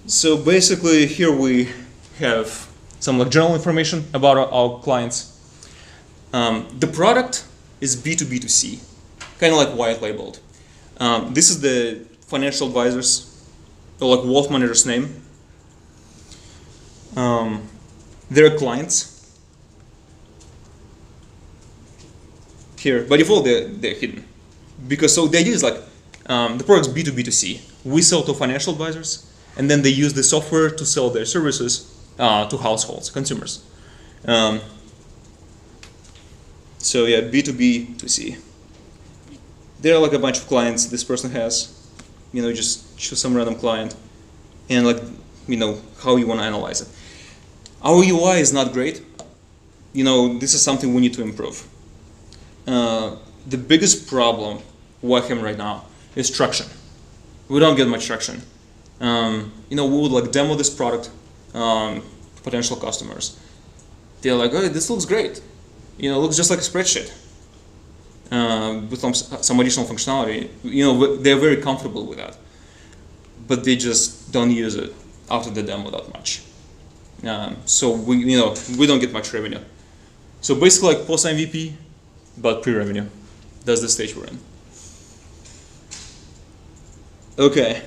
So basically here we have some like general information about our clients. The product is B2B2C, kind of like white labeled. This is the financial advisor's or like wealth manager's name. Their clients here, by default they're hidden, because so the idea is like the product's B2B2C. We sell to financial advisors, and then they use the software to sell their services to households, consumers. So yeah, B2B2C. There are like a bunch of clients this person has. Just choose some random client, and like how you want to analyze it. Our UI is not great. This is something we need to improve. The biggest problem we're having right now is traction. We don't get much traction. We would like demo this product to potential customers. They're like, "Oh, this looks great. It looks just like a spreadsheet with some additional functionality." They're very comfortable with that, but they just don't use it after the demo that much. So we don't get much revenue. So basically like post MVP, but pre-revenue. That's the stage we're in. Okay,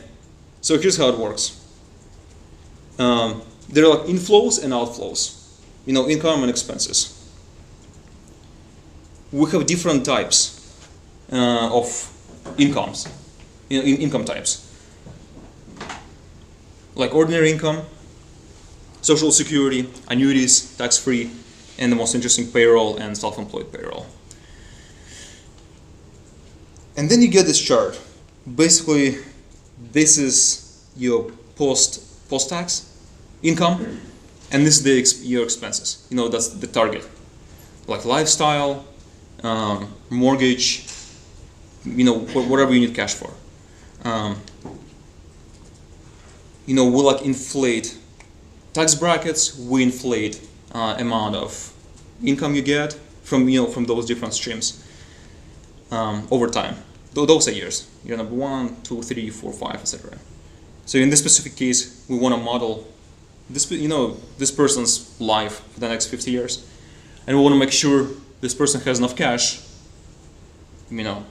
so here's how it works. There are like inflows and outflows, income and expenses. We have different types of incomes, income types, like ordinary income, social security, annuities, tax-free, and the most interesting, payroll and self-employed payroll. And then you get this chart. Basically, this is your post-tax income, and this is your expenses. That's the target, like lifestyle, mortgage, whatever you need cash for. We like inflate tax brackets. We inflate amount of income you get from those different streams over time. Those are years. Year number 1, 2, 3, 4, 5, etc. So in this specific case, we want to model this person's life for the next 50 years, and we want to make sure this person has enough cash, until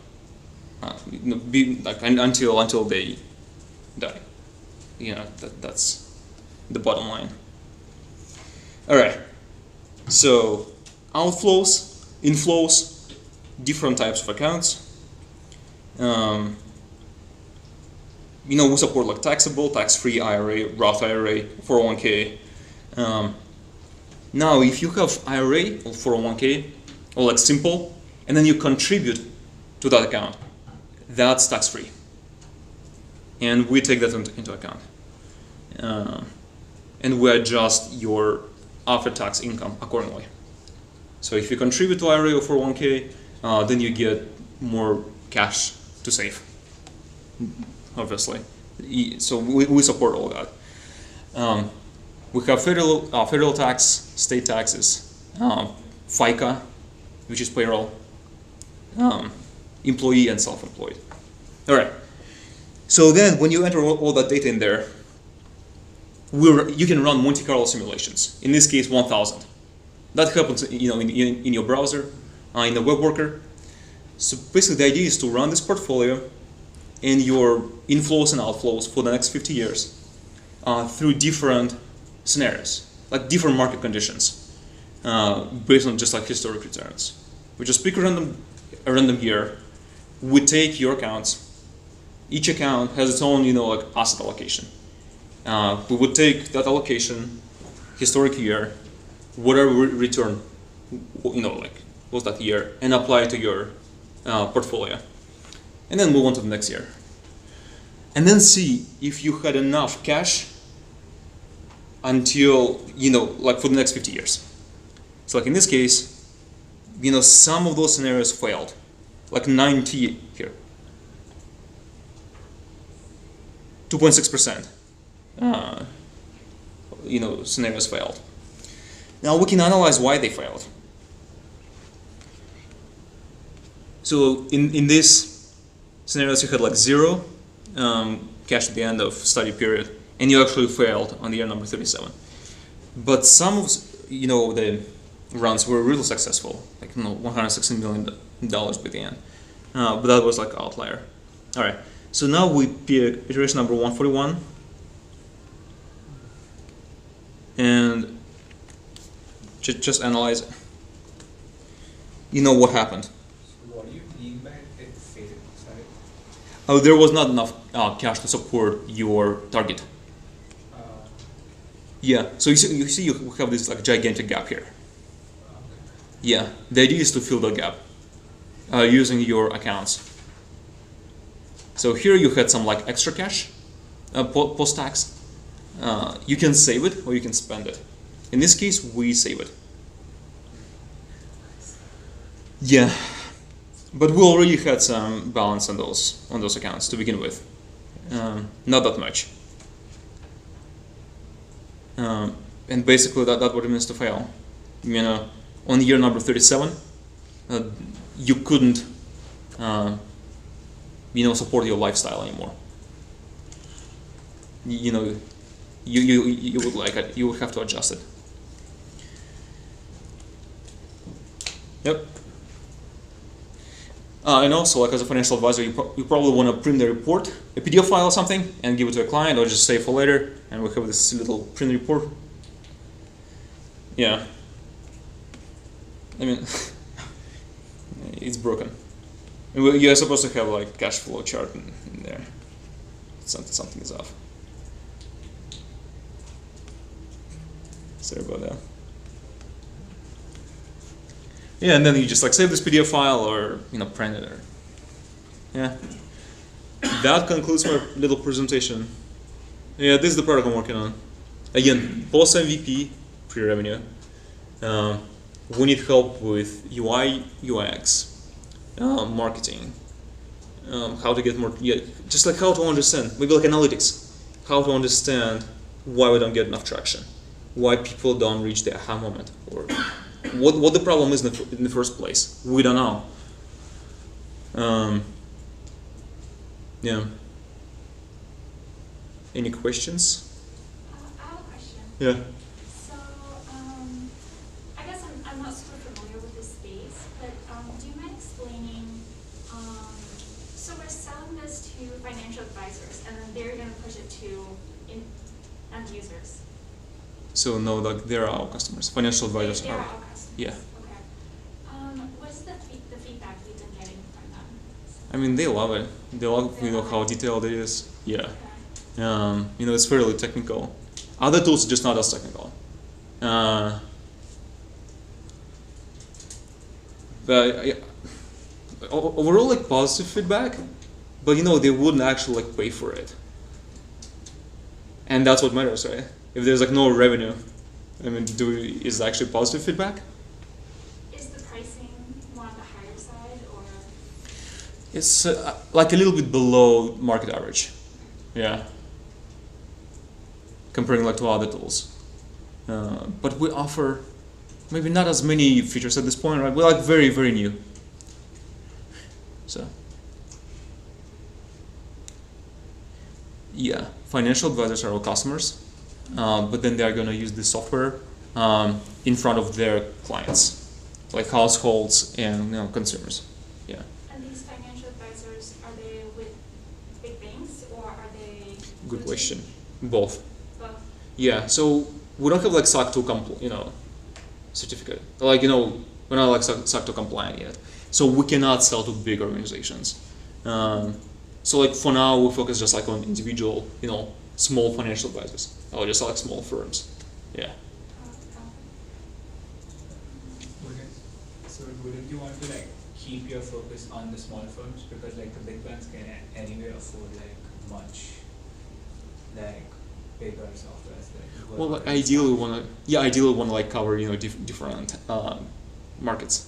they die. That's the bottom line. All right. So outflows, inflows, different types of accounts. We support like taxable, tax-free IRA, Roth IRA, 401k. Now, if you have IRA or 401k, or like simple, and then you contribute to that account, that's tax-free. And we take that into account. And we adjust your after-tax income accordingly. So if you contribute to IRA or 401k, then you get more cash to save, obviously. So we support all that. We have federal tax, state taxes, FICA, which is payroll, employee and self-employed. All right. So then when you enter all that data in there, you can run Monte Carlo simulations. In this case, 1,000. That happens in your browser, in the web worker. So basically the idea is to run this portfolio and your inflows and outflows for the next 50 years through different scenarios, like different market conditions, based on just like historic returns. We just pick a random year. We take your accounts. Each account has its own, like asset allocation. We would take that allocation, historic year, whatever return, like was that year, and apply it to your portfolio, and then move on to the next year, and then see if you had enough cash until like for the next 50 years. So like in this case, some of those scenarios failed, like 90 here, 2.6%. Scenarios failed. Now we can analyze why they failed. So in this scenarios you had like 0, cash at the end of study period, and you actually failed on the year number 37. But some of the runs were really successful, like $116 million by the end. But that was like outlier. All right. So now we pick iteration number 141, and just analyze it. You know what happened. So what do you mean by it failed? Sorry. Oh, there was not enough cash to support your target. Yeah. So you see, you have this like gigantic gap here. Okay. Yeah. The idea is to fill the gap using your accounts. So here you had some like extra cash post tax. You can save it or you can spend it. In this case, we save it. Yeah, but we already had some balance on those accounts to begin with. Not that much. And basically that's what it means to fail. On year number 37, you couldn't support your lifestyle anymore. You would like it. You would have to adjust it. Yep. And also, like as a financial advisor, you probably want to print the report, a PDF file or something, and give it to a client, or just save for later. And we have this little print report. Yeah. I mean, it's broken. You're supposed to have like cash flow chart in there. Something is off. Sorry about that. Yeah, and then you just like save this PDF file or print it. Or yeah. That concludes my little presentation. Yeah, this is the product I'm working on. Again, post MVP, pre-revenue. We need help with UI, UX, marketing, how to get more, just like how to understand, maybe like analytics, how to understand why we don't get enough traction, why people don't reach the aha moment, or what the problem is in the first place. We don't know. Yeah. Any questions? I have a question. Yeah. So, I guess I'm not super familiar with this space, but do you mind explaining, so we're selling this to financial advisors, and then they're going to push it to end users. So no, like they're our customers. Financial advisors They're are. our customers. Yeah. Okay. What's the feedback we've been getting from them? I mean, they love it. They love how detailed it is. Yeah. Okay. It's fairly technical. Other tools are just not as technical. But overall, like positive feedback, but they wouldn't actually like pay for it, and that's what matters, right? If there's like no revenue, I mean, is it actually positive feedback? Is the pricing more on the higher side, or? It's like a little bit below market average, yeah. Comparing like to other tools, but we offer maybe not as many features at this point, right? We're like very, very new. So, yeah, financial advisors are our customers, but then they are going to use this software in front of their clients, like households and consumers. Yeah. And these financial advisors, are they with big banks or are they? Good question. Both. Both. Yeah. So we don't have like SOC 2 certificate. Like we're not like SOC 2 compliant yet. So we cannot sell to big organizations. So like for now we focus just like on individual, small financial advisors or just like small firms. Yeah. Okay. So wouldn't you want to like keep your focus on the small firms, because like the big banks can anyway afford like much like bigger softwares? Like, Well, like, ideally we want to like cover different markets.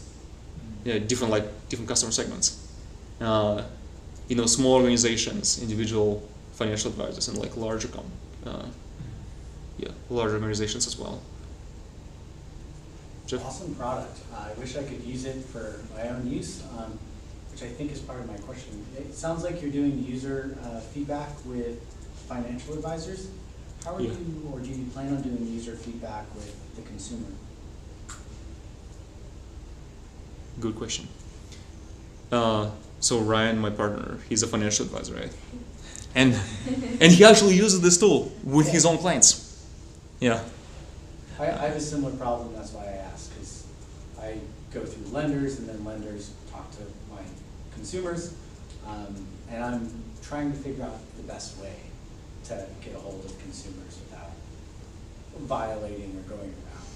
Yeah, different customer segments. Small organizations, individual financial advisors, and like larger larger organizations as well. Jeff? Awesome product. I wish I could use it for my own use. which I think is part of my question. It sounds like you're doing user feedback with financial advisors. How are Yeah. you, or do you plan on doing user feedback with the consumer? Good question. So Ryan, my partner, he's a financial advisor, right? And he actually uses this tool with his own clients. Yeah. I have a similar problem, that's why I asked, because I go through lenders, and then lenders talk to my consumers, and I'm trying to figure out the best way to get a hold of consumers without violating or going around.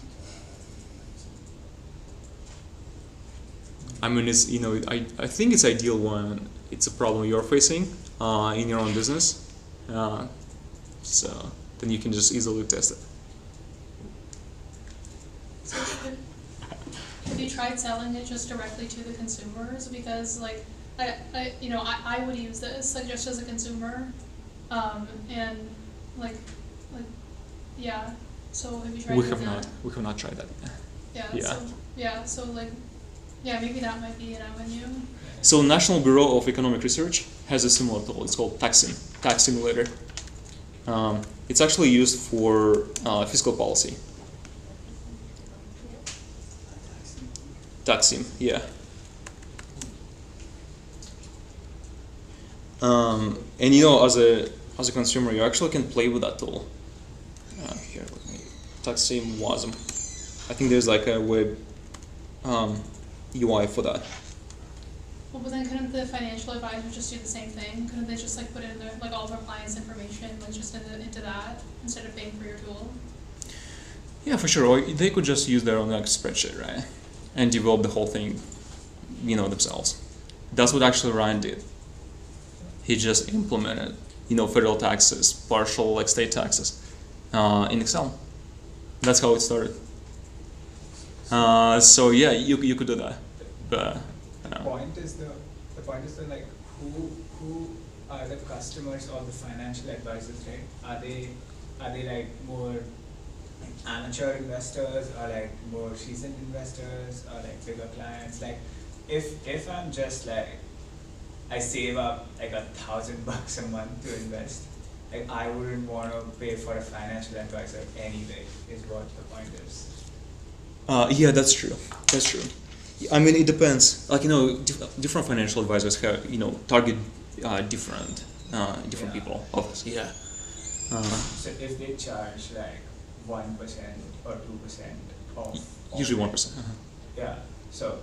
I mean, it's, you know, I think it's ideal when it's a problem you're facing in your own business. So then you can just easily test it. So have you tried selling it just directly to the consumers? Because like, I would use this like just as a consumer, and yeah. So have you tried doing that? We have not tried that. Yeah. So like, yeah, maybe that might be an avenue. So National Bureau of Economic Research has a similar tool. It's called Tax Simulator. It's actually used for fiscal policy. Tax Sim, yeah. And you know, as a consumer, you actually can play with that tool. Here, let me. Tax Sim Wasm. I think there's like a web UI for that. Well, but then couldn't the financial advisors just do the same thing? Couldn't they just like put in their like all their clients' information like just into that instead of paying for your tool? Yeah, for sure. Or they could just use their own like spreadsheet, right, and develop the whole thing, you know, themselves. That's what actually Ryan did. He just implemented, you know, federal taxes, partial like state taxes, in Excel. That's how it started. So yeah, you could do that, but. The point is like who are the customers of the financial advisors, right? Are they like more amateur investors, or like more seasoned investors, or like bigger clients? Like if I'm just like, I save up like $1,000 a month to invest, like I wouldn't want to pay for a financial advisor anyway, is what the point is. Yeah, that's true. That's true. I mean, it depends. Like, you know, different financial advisors have, you know, target different people. Obviously, yeah. So if they charge like 1% or 2% of Usually 1%. Yeah. So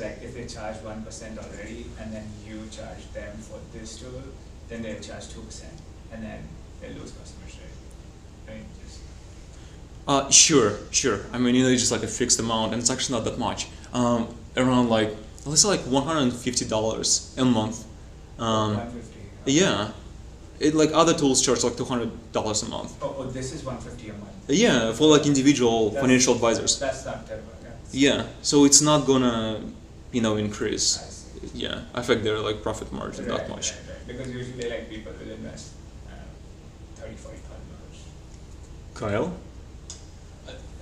like if they charge 1% already, and then you charge them for this tool, then they'll charge 2%, and then they lose customers, right? I mean, just Sure. I mean, you know, it's just like a fixed amount, and it's actually not that much. Around like, let's say like $150 a month. 150. Yeah. It like other tools charge like $200 a month. Oh, this is 150 a month. Yeah, for like individual financial advisors. That's not terrible. Yeah, so it's not gonna, you know, increase. I see. Yeah, affect their like profit margin that much. Right. Because usually like people will invest $30,000-$40,000. Kyle?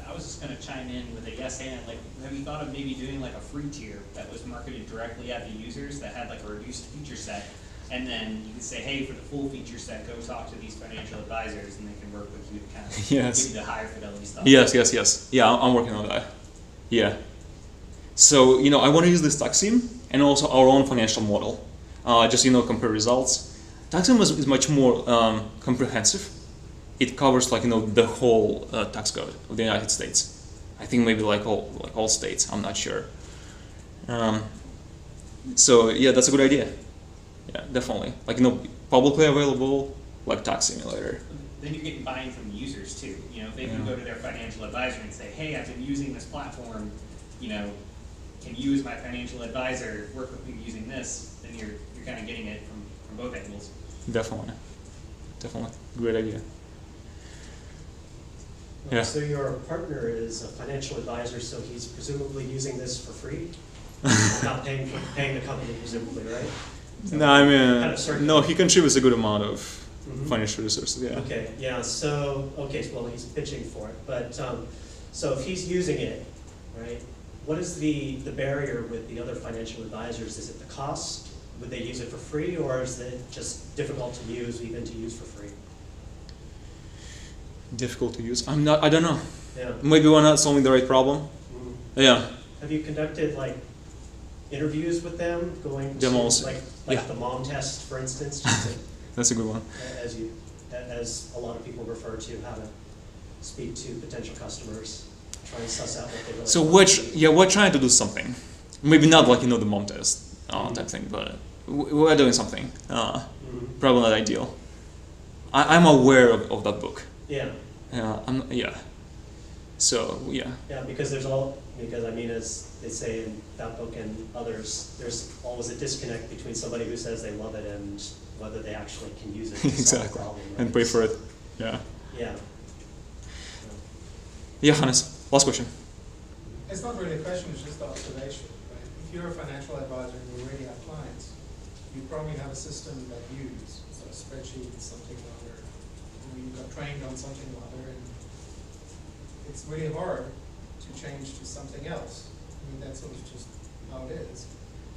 I was just going to chime in with a yes and. Like, have you thought of maybe doing like a free tier that was marketed directly at the users that had like a reduced feature set, and then you could say, hey, for the full feature set, go talk to these financial advisors, and they can work with you to kind of Yes. give you the higher fidelity stuff. Yes. Yeah, I'm working on that. Yeah. So, you know, I want to use this Taxim and also our own financial model. Just, you know, compare results. Taxim is much more comprehensive. It covers like, you know, the whole tax code of the United States. I think maybe like all states. I'm not sure. So yeah, that's a good idea. Yeah, definitely. Like, you know, publicly available like tax simulator. Then you're getting buy-in from the users too. You know, if they can go to their financial advisor and say, hey, I've been using this platform, you know, can you as my financial advisor work with me using this? Then you're kind of getting it from both angles. Definitely. Great idea. Yeah. So your partner is a financial advisor, so he's presumably using this for free? Not paying the company, presumably, right? No, I mean, kind of circular. no, he contributes a good amount of Mhm. financial resources, yeah. Okay, yeah, so, well, he's pitching for it, but, so if he's using it, right, what is the barrier with the other financial advisors? Is it the cost? Would they use it for free, or is it just difficult to use, even to use for free? Difficult to use. I don't know. Yeah. Maybe we're not solving the right problem. Mhm. Yeah. Have you conducted like interviews with them, going Demos. to like Yeah. the mom test, for instance, just to, That's a good one. as a lot of people refer to, how to speak to potential customers, try and suss out what they really So want. we're trying to do something. Maybe not like the mom test type thing, but we're doing something. Mhm. Probably not ideal. I'm aware of that book. Yeah. Yeah. So yeah. Yeah, because I mean, as they say in that book and others, there's always a disconnect between somebody who says they love it and whether they actually can use it to solve a Exactly. problem. And right? pay for it. Yeah. Yeah. Yeah, Hannes. Last question. It's not really a question, it's just an observation, right? If you're a financial advisor and you already have clients, you probably have a system that you use, so a spreadsheet, something or other, or you got trained on something or other, and it's really hard to change to something else. I mean, that's sort of just how it is.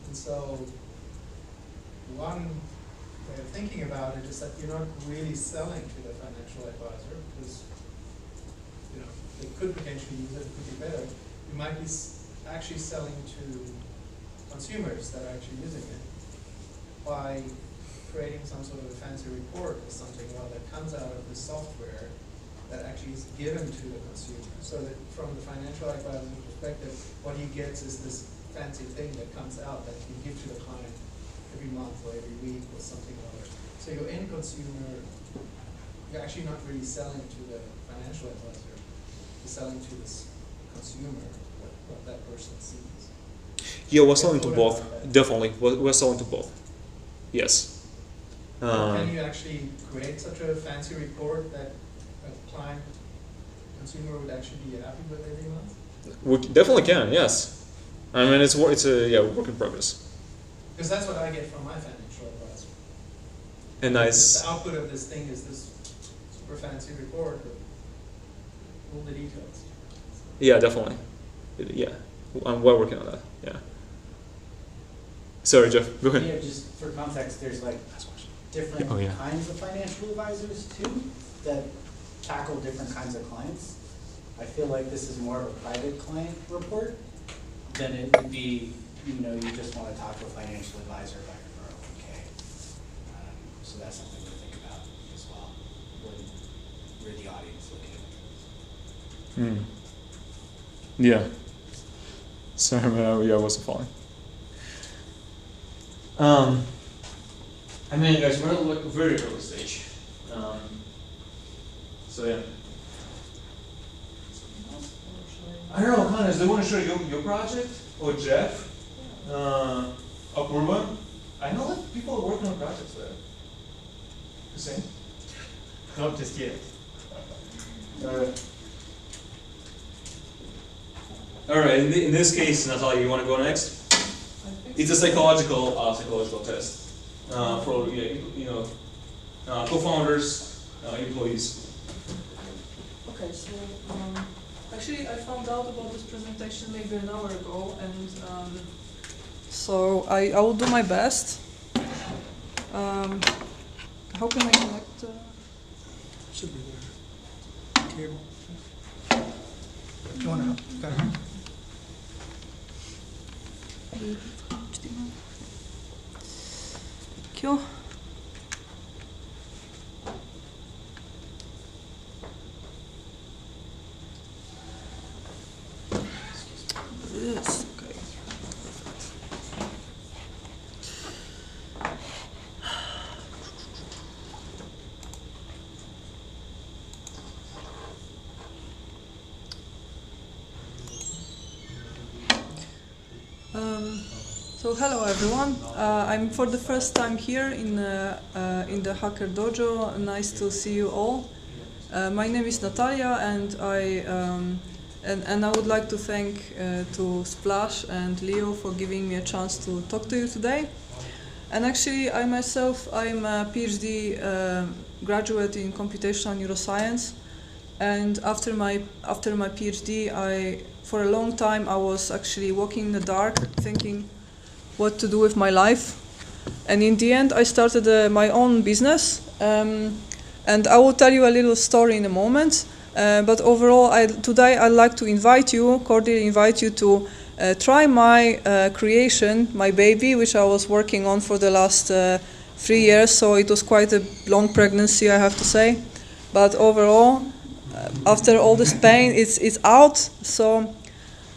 And so, one way of thinking about it is that you're not really selling to the financial advisor, because they could potentially use it be better. You might be actually selling to consumers that are actually using it by creating some sort of a fancy report or something that comes out of the software that actually is given to the consumer. So that from the financial advisor's perspective, what he gets is this fancy thing that comes out that you give to the client every month or every week or something or other. So your end consumer, you're actually not really selling to the financial advisor. You're selling to this consumer what that person sees. Yeah, we're selling to both. Definitely, we're selling to both. Yes. Can you actually create such a fancy report that a client, consumer would actually be happy with every month? We definitely can. Yes. I mean, it's a work in progress. Because that's what I get from my financial advisor. And nice. The output of this thing is this super fancy report with all the details. Yeah, definitely. Yeah, we're working on that. Yeah. Sorry, Jeff. Go ahead. Yeah, just for context, there's like different Oh, yeah. kinds of financial advisors too that tackle different kinds of clients. I feel like this is more of a private client report than it would be, you just want to talk to a financial advisor about your 401k. So that's something to think about as well when you're the audience looking at it. Yeah. Sorry, man. I wasn't following. I mean, guys, we're at like a very early stage. So yeah. I don't know, Hannes, do you want to show your project or Jeff? Apurva? I know that people are working on projects there. You see? Not just yet. All right. In this case, Natalia, you want to go next? It's a psychological test for co-founders, employees. Okay, so actually I found out about this presentation maybe an hour ago, and so I will do my best. How can I connect? Should be there. Cable. Do you want to? Thank you. This, okay. So hello everyone. I'm for the first time here in the Hacker Dojo. Nice to see you all. My name is Natalia, and I would like to thank to Splash and Leo for giving me a chance to talk to you today. And actually, I'm a PhD graduate in computational neuroscience, and after my PhD, for a long time I was actually walking in the dark, thinking what to do with my life. And in the end, I started my own business, and I will tell you a little story in a moment. But overall, today I'd like to cordially invite you to try my creation, my baby, which I was working on for the last 3 years. So it was quite a long pregnancy, I have to say. But overall, after all this pain, it's out. So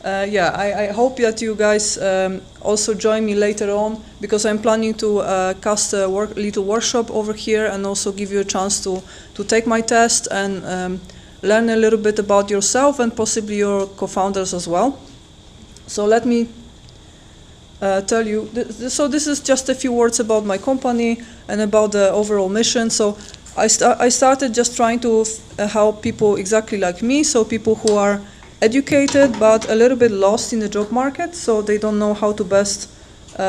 I hope that you guys also join me later on, because I'm planning to cast a little workshop over here and also give you a chance to take my test and learn a little bit about yourself and possibly your co-founders as well. So let me tell you, so this is just a few words about my company and about the overall mission. So I started just trying to help people exactly like me, so people who are educated but a little bit lost in the job market, so they don't know how to best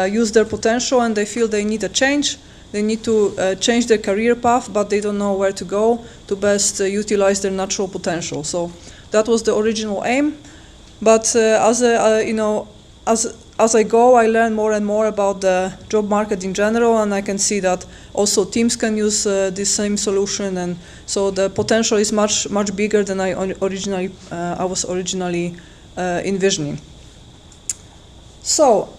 use their potential, and they feel they need a change. They need to change their career path, but they don't know where to go to best utilize their natural potential. So that was the original aim. But as I go, I learn more and more about the job market in general, and I can see that also teams can use this same solution, and so the potential is much bigger than I was originally envisioning. So,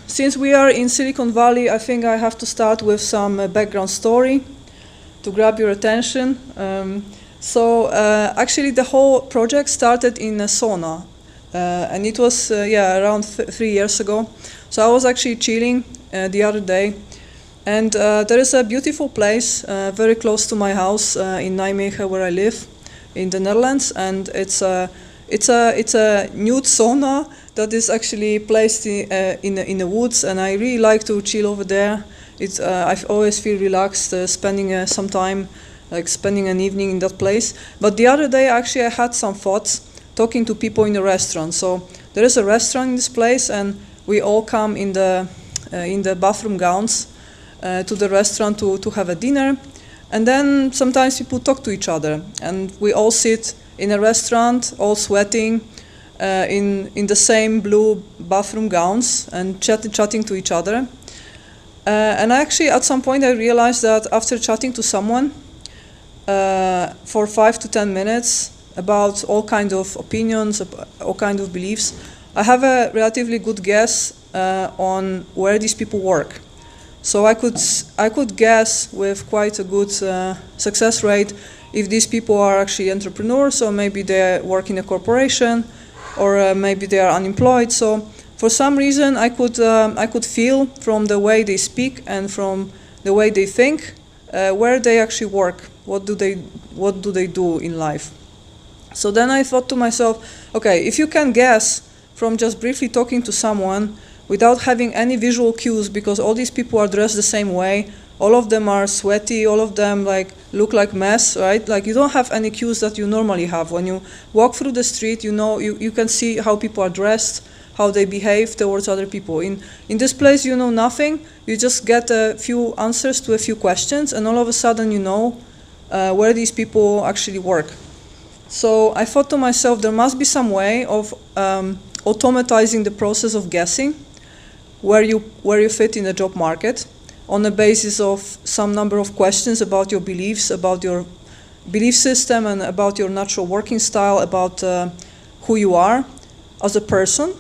since we are in Silicon Valley, I think I have to start with some background story to grab your attention. Actually, the whole project started in a sauna, and it was around 3 years ago. So I was actually chilling the other day, and there is a beautiful place very close to my house in Nijmegen, where I live, in the Netherlands, and it's a nude sauna that is actually placed in the woods, and I really like to chill over there. I always feel relaxed spending some time, like spending an evening in that place. But the other day, actually, I had some thoughts talking to people in the restaurant. So there is a restaurant in this place, and we all come in the bathroom gowns to the restaurant to have a dinner. And then sometimes people talk to each other, and we all sit in a restaurant, all sweating, in the same blue bathroom gowns and chatting to each other. And actually, at some point, I realized that after chatting to someone for 5 to 10 minutes about all kinds of opinions, all kinds of beliefs, I have a relatively good guess on where these people work. So I could guess with quite a good success rate if these people are actually entrepreneurs, or maybe they work in a corporation, or maybe they are unemployed. So for some reason, I could feel from the way they speak and from the way they think where they actually work. What do they do in life? So then I thought to myself, okay, if you can guess from just briefly talking to someone without having any visual cues, because all these people are dressed the same way, all of them are sweaty, all of them look like mess, right? Like, you don't have any cues that you normally have. When you walk through the street, you can see how people are dressed, how they behave towards other people. In this place, you know nothing. You just get a few answers to a few questions, and all of a sudden you know where these people actually work. So I thought to myself, there must be some way of automatizing the process of guessing where you fit in the job market, on the basis of some number of questions about your beliefs, about your belief system, and about your natural working style, about who you are as a person.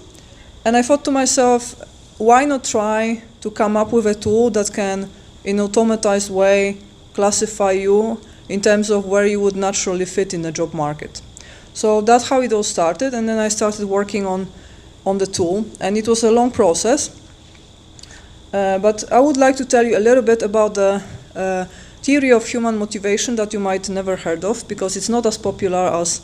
And I thought to myself, why not try to come up with a tool that can, in an automatized way, classify you in terms of where you would naturally fit in the job market. So that's how it all started, and then I started working on the tool, and it was a long process. But I would like to tell you a little bit about the theory of human motivation that you might never heard of, because it's not as popular as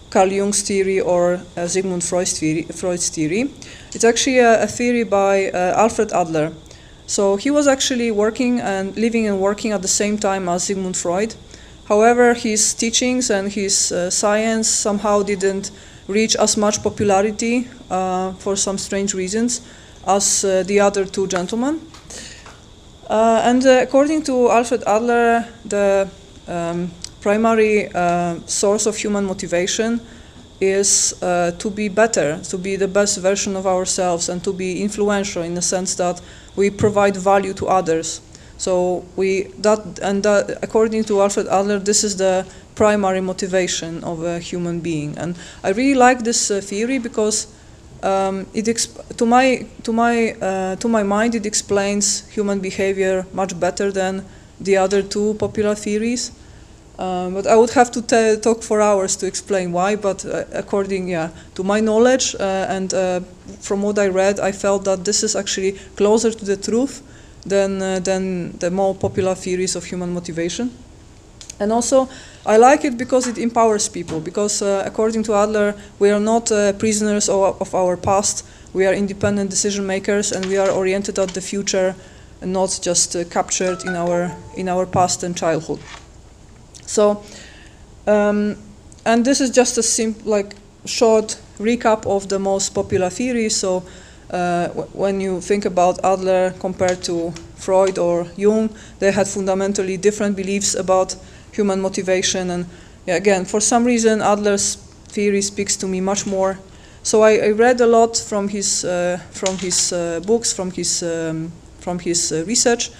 Carl Jung's theory or Sigmund Freud's theory. It's actually a theory by Alfred Adler. So he was actually living and working at the same time as Sigmund Freud. However, his teachings and his science somehow didn't reach as much popularity for some strange reasons as the other two gentlemen. And according to Alfred Adler, the primary source of human motivation is to be better, to be the best version of ourselves, and to be influential in the sense that we provide value to others. So according to Alfred Adler, this is the primary motivation of a human being. And I really like this theory because to my mind it explains human behavior much better than the other two popular theories. But I would have to talk for hours to explain why, but according to my knowledge and from what I read, I felt that this is actually closer to the truth than the more popular theories of human motivation. And also, I like it because it empowers people, because according to Adler, we are not prisoners of our past, we are independent decision makers, and we are oriented at the future and not just captured in our past and childhood. So, and this is just a short recap of the most popular theories. So, when you think about Adler compared to Freud or Jung, they had fundamentally different beliefs about human motivation. And again, for some reason, Adler's theory speaks to me much more. So I read a lot from his books, from his research.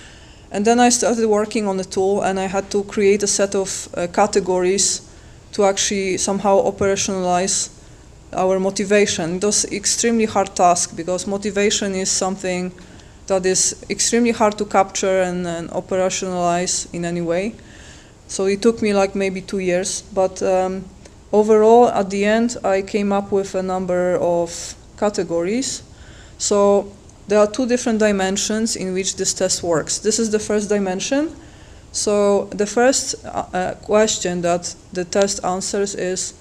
And then I started working on the tool, and I had to create a set of categories to actually somehow operationalize our motivation. It was an extremely hard task because motivation is something that is extremely hard to capture and operationalize in any way. So it took me maybe 2 years, but overall at the end I came up with a number of categories. So there are 2 different dimensions in which this test works. This is the first dimension. So the first question that the test answers is,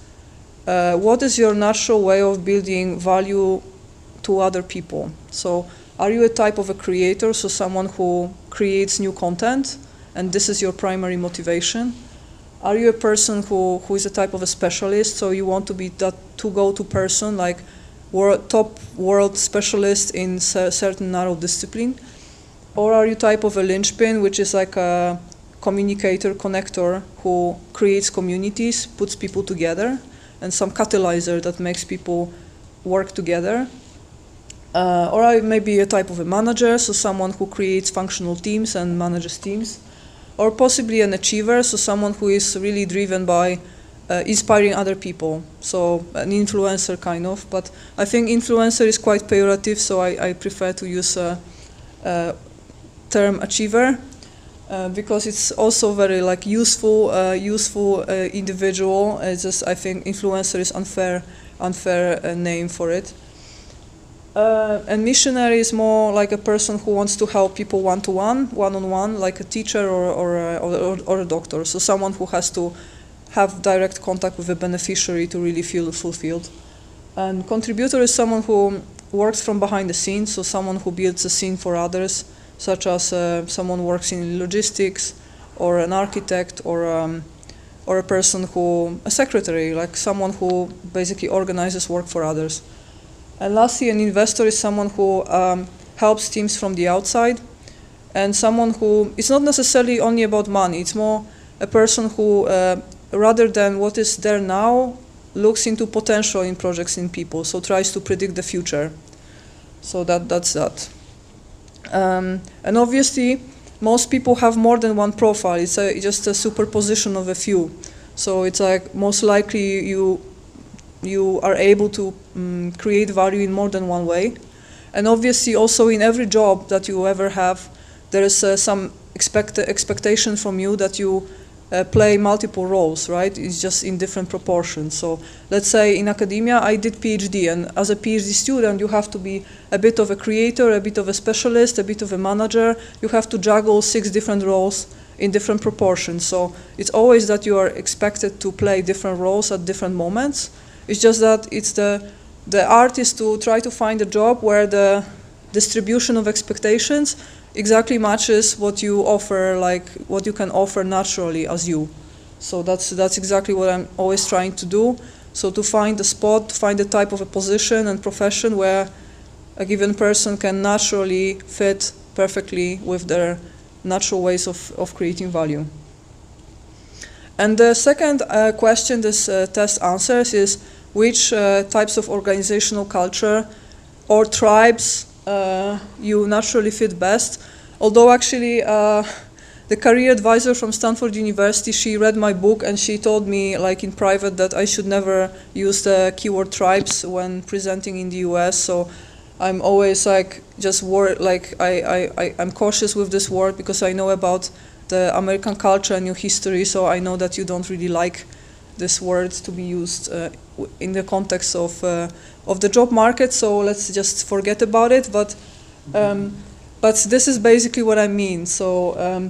what is your natural way of building value to other people? So are you a type of a creator, so someone who creates new content, and this is your primary motivation? Are you a person who is a type of a specialist, so you want to be that go-to person, like top world specialist in certain narrow discipline? Or are you type of a linchpin, which is like a communicator, connector, who creates communities, puts people together, and some catalyzer that makes people work together? Or are you maybe a type of a manager, so someone who creates functional teams and manages teams? Or possibly an achiever, so someone who is really driven by inspiring other people, so an influencer kind of. But I think influencer is quite pejorative, so I prefer to use a term achiever, because it's also very useful individual. It's just, I think influencer is unfair name for it. And missionary is more like a person who wants to help people one-on-one, like a teacher or a doctor. So someone who has to have direct contact with a beneficiary to really feel fulfilled. And contributor is someone who works from behind the scenes, so someone who builds a scene for others, such as someone works in logistics, or an architect, or a person a secretary, like someone who basically organizes work for others. And lastly, an investor is someone who helps teams from the outside, and someone who, it's not necessarily only about money, it's more a person who, rather than what is there now, looks into potential in projects, in people, so tries to predict the future. So that's that. And obviously, most people have more than one profile. It's just a superposition of a few. So it's like most likely you are able to create value in more than one way. And obviously also in every job that you ever have, there is some expectation from you that you play multiple roles, right? It's just in different proportions. So let's say in academia I did PhD, and as a PhD student you have to be a bit of a creator, a bit of a specialist, a bit of a manager. You have to juggle 6 different roles in different proportions. So it's always that you are expected to play different roles at different moments. It's just that it's the art is to try to find a job where the distribution of expectations exactly matches what you offer, like what you can offer naturally as you. So that's exactly what I'm always trying to do. So to find a spot, find a type of a position and profession where a given person can naturally fit perfectly with their natural ways of creating value. And the second question this test answers is which types of organizational culture or tribes you naturally fit best. Although actually the career advisor from Stanford University, she read my book and she told me like in private that I should never use the keyword tribes when presenting in the US. So I'm always like just I'm cautious with this word because I know about the American culture and your history, so I know that you don't really like this word to be used in the context of the job market. So let's just forget about it. But this is basically what I mean. So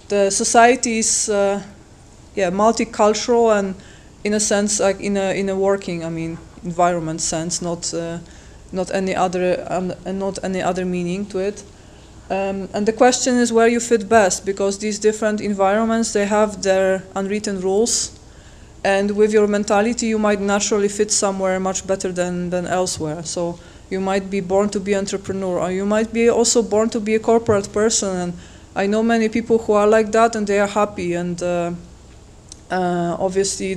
the society is multicultural and in a sense like in a working environment sense, not any other meaning to it. And the question is where you fit best, because these different environments, they have their unwritten rules, and with your mentality you might naturally fit somewhere much better than elsewhere. So you might be born to be an entrepreneur, or you might be also born to be a corporate person, and I know many people who are like that and they are happy, and obviously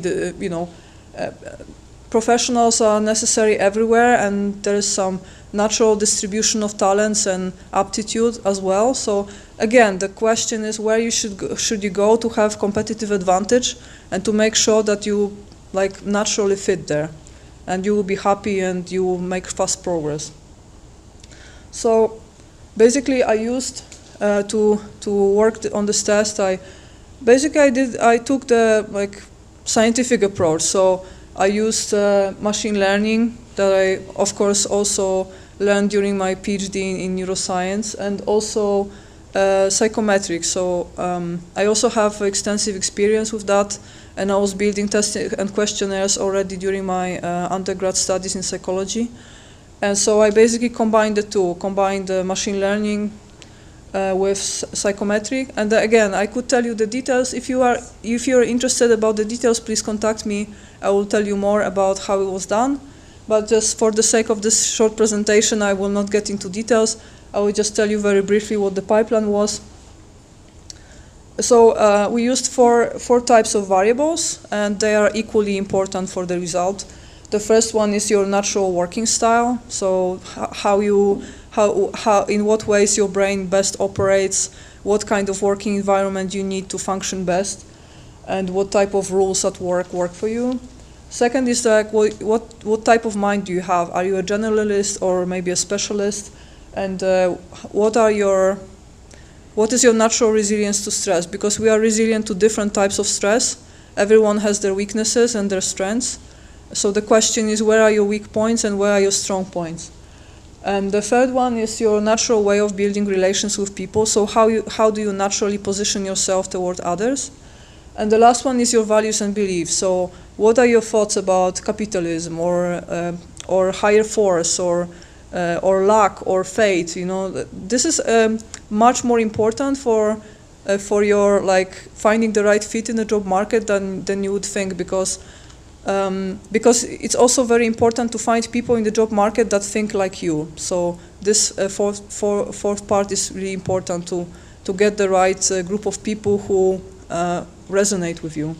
professionals are necessary everywhere, and there is some natural distribution of talents and aptitude as well. So again, the question is where you should you go to have competitive advantage and to make sure that you like naturally fit there, and you will be happy and you will make fast progress. So basically, I used to work on this test. I took the scientific approach. So I used machine learning that I, of course, also learned during my PhD in neuroscience, and also psychometrics. So I also have extensive experience with that, and I was building tests and questionnaires already during my undergrad studies in psychology. And so I basically combined the two, combined machine learning with psychometric. And again, I could tell you the details. If you're interested about the details, please contact me. I will tell you more about how it was done. But just for the sake of this short presentation, I will not get into details. I will just tell you very briefly what the pipeline was. So we used four types of variables, and they are equally important for the result. The first one is your natural working style. So in what ways your brain best operates, what kind of working environment you need to function best, and what type of rules at work for you. Second is like what type of mind do you have? Are you a generalist or maybe a specialist? And what is your natural resilience to stress? Because we are resilient to different types of stress. Everyone has their weaknesses and their strengths. So the question is, where are your weak points and where are your strong points? And the third one is your natural way of building relations with people. So how do you naturally position yourself toward others? And the last one is your values and beliefs. So what are your thoughts about capitalism or higher force or luck or fate? You know, this is much more important for your finding the right fit in the job market than you would think, because it's also very important to find people in the job market that think like you. So this fourth part is really important to get the right group of people who resonate with you.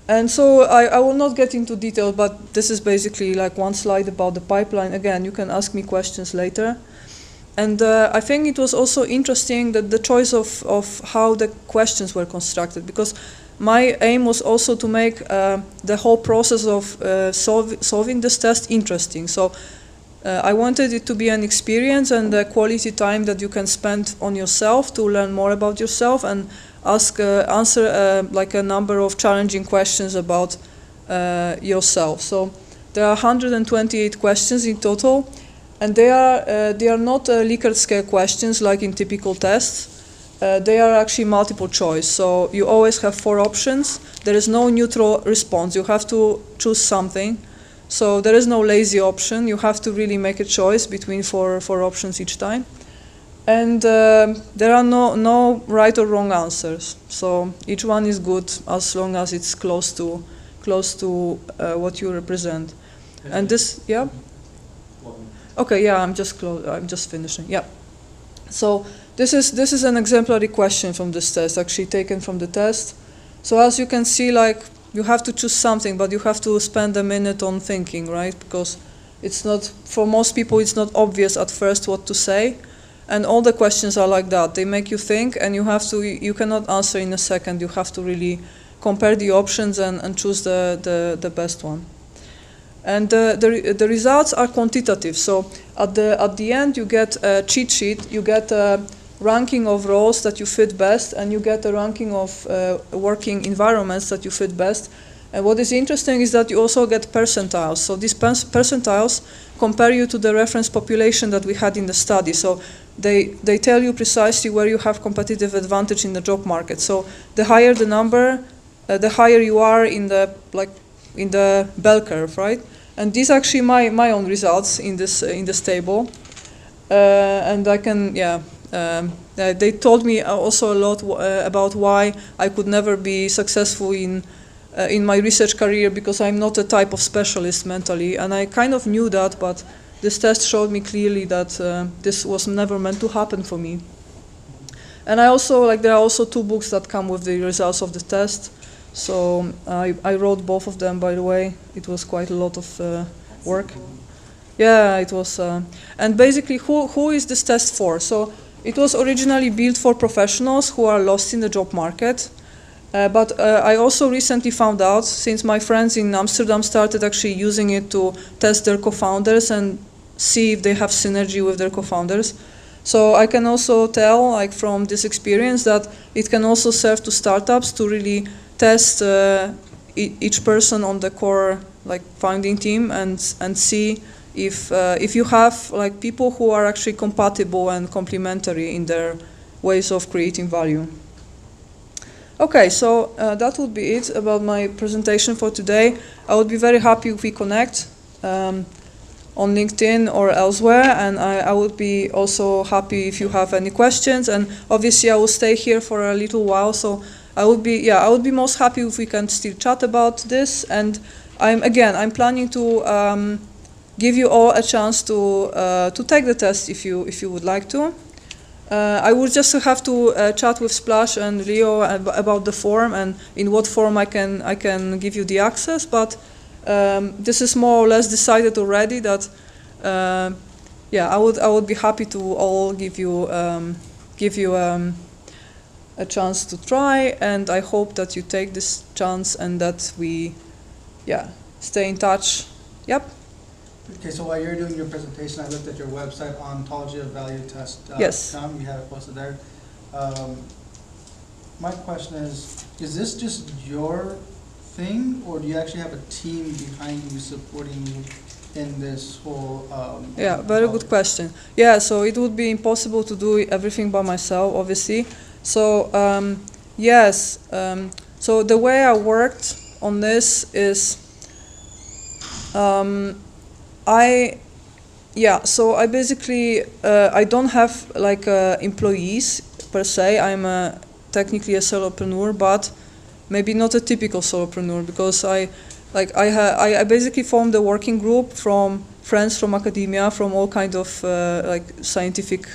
And so I will not get into detail, but this is basically like one slide about the pipeline. Again, you can ask me questions later. And I think it was also interesting that the choice of how the questions were constructed, because my aim was also to make the whole process of solving this test interesting. So I wanted it to be an experience and a quality time that you can spend on yourself to learn more about yourself and answer a number of challenging questions about yourself. So there are 128 questions in total, and they are not Likert scale questions like in typical tests. They are actually multiple choice. So you always have 4 options. There is no neutral response. You have to choose something. So there is no lazy option. You have to really make a choice between four options each time. And there are no right or wrong answers. So each one is good as long as it's close to what you represent. And this, yeah. Okay, yeah, I'm just finishing. Yeah. So this is an exemplary question from this test, actually taken from the test. So as you can see, like, you have to choose something, but you have to spend a minute on thinking, right? Because it's not, for most people, it's not obvious at first what to say. And all the questions are like that. They make you think, and you cannot answer in a second. You have to really compare the options and choose the best one. And the results are quantitative. So at the end, you get a cheat sheet. You get a ranking of roles that you fit best, and you get a ranking of working environments that you fit best. And what is interesting is that you also get percentiles. So these percentiles compare you to the reference population that we had in the study. So they tell you precisely where you have competitive advantage in the job market. So the higher the number, the higher you are in the bell curve, right? And these are actually my own results in this table, and I can they told me also a lot about why I could never be successful in my research career, because I'm not a type of specialist mentally, and I kind of knew that, but this test showed me clearly that this was never meant to happen for me. And I also, there are also 2 books that come with the results of the test. So I wrote both of them, by the way. It was quite a lot of work. So cool. Yeah, it was. And basically, who is this test for? So it was originally built for professionals who are lost in the job market. But I also recently found out, since my friends in Amsterdam started actually using it to test their co-founders and see if they have synergy with their co-founders. So I can also tell, like, from this experience, that it can also serve to startups to really test each person on the core, like, founding team and see if you have, like, people who are actually compatible and complementary in their ways of creating value. Okay, so that would be it about my presentation for today. I would be very happy if we connect on LinkedIn or elsewhere, and I would be also happy if you have any questions. And obviously, I will stay here for a little while, so I would be most happy if we can still chat about this. And I'm planning to give you all a chance to take the test if you would like to. I would just have to chat with Splash and Leo about the form and in what form I can give you the access. But this is more or less decided already. That I would be happy to all give you a chance to try, and I hope that you take this chance and that we stay in touch. Yep. Okay, so while you're doing your presentation, I looked at your website, ontologyofvaluetest.com. Yes. You have it posted there. My question is this just your thing, or do you actually have a team behind you supporting you in this whole very good question. Yeah, so it would be impossible to do everything by myself, obviously. So yes, so the way I worked on this is so I basically I don't have like employees per se. I'm technically a solopreneur, but maybe not a typical solopreneur, because I basically formed a working group from friends from academia, from all kinds of like scientific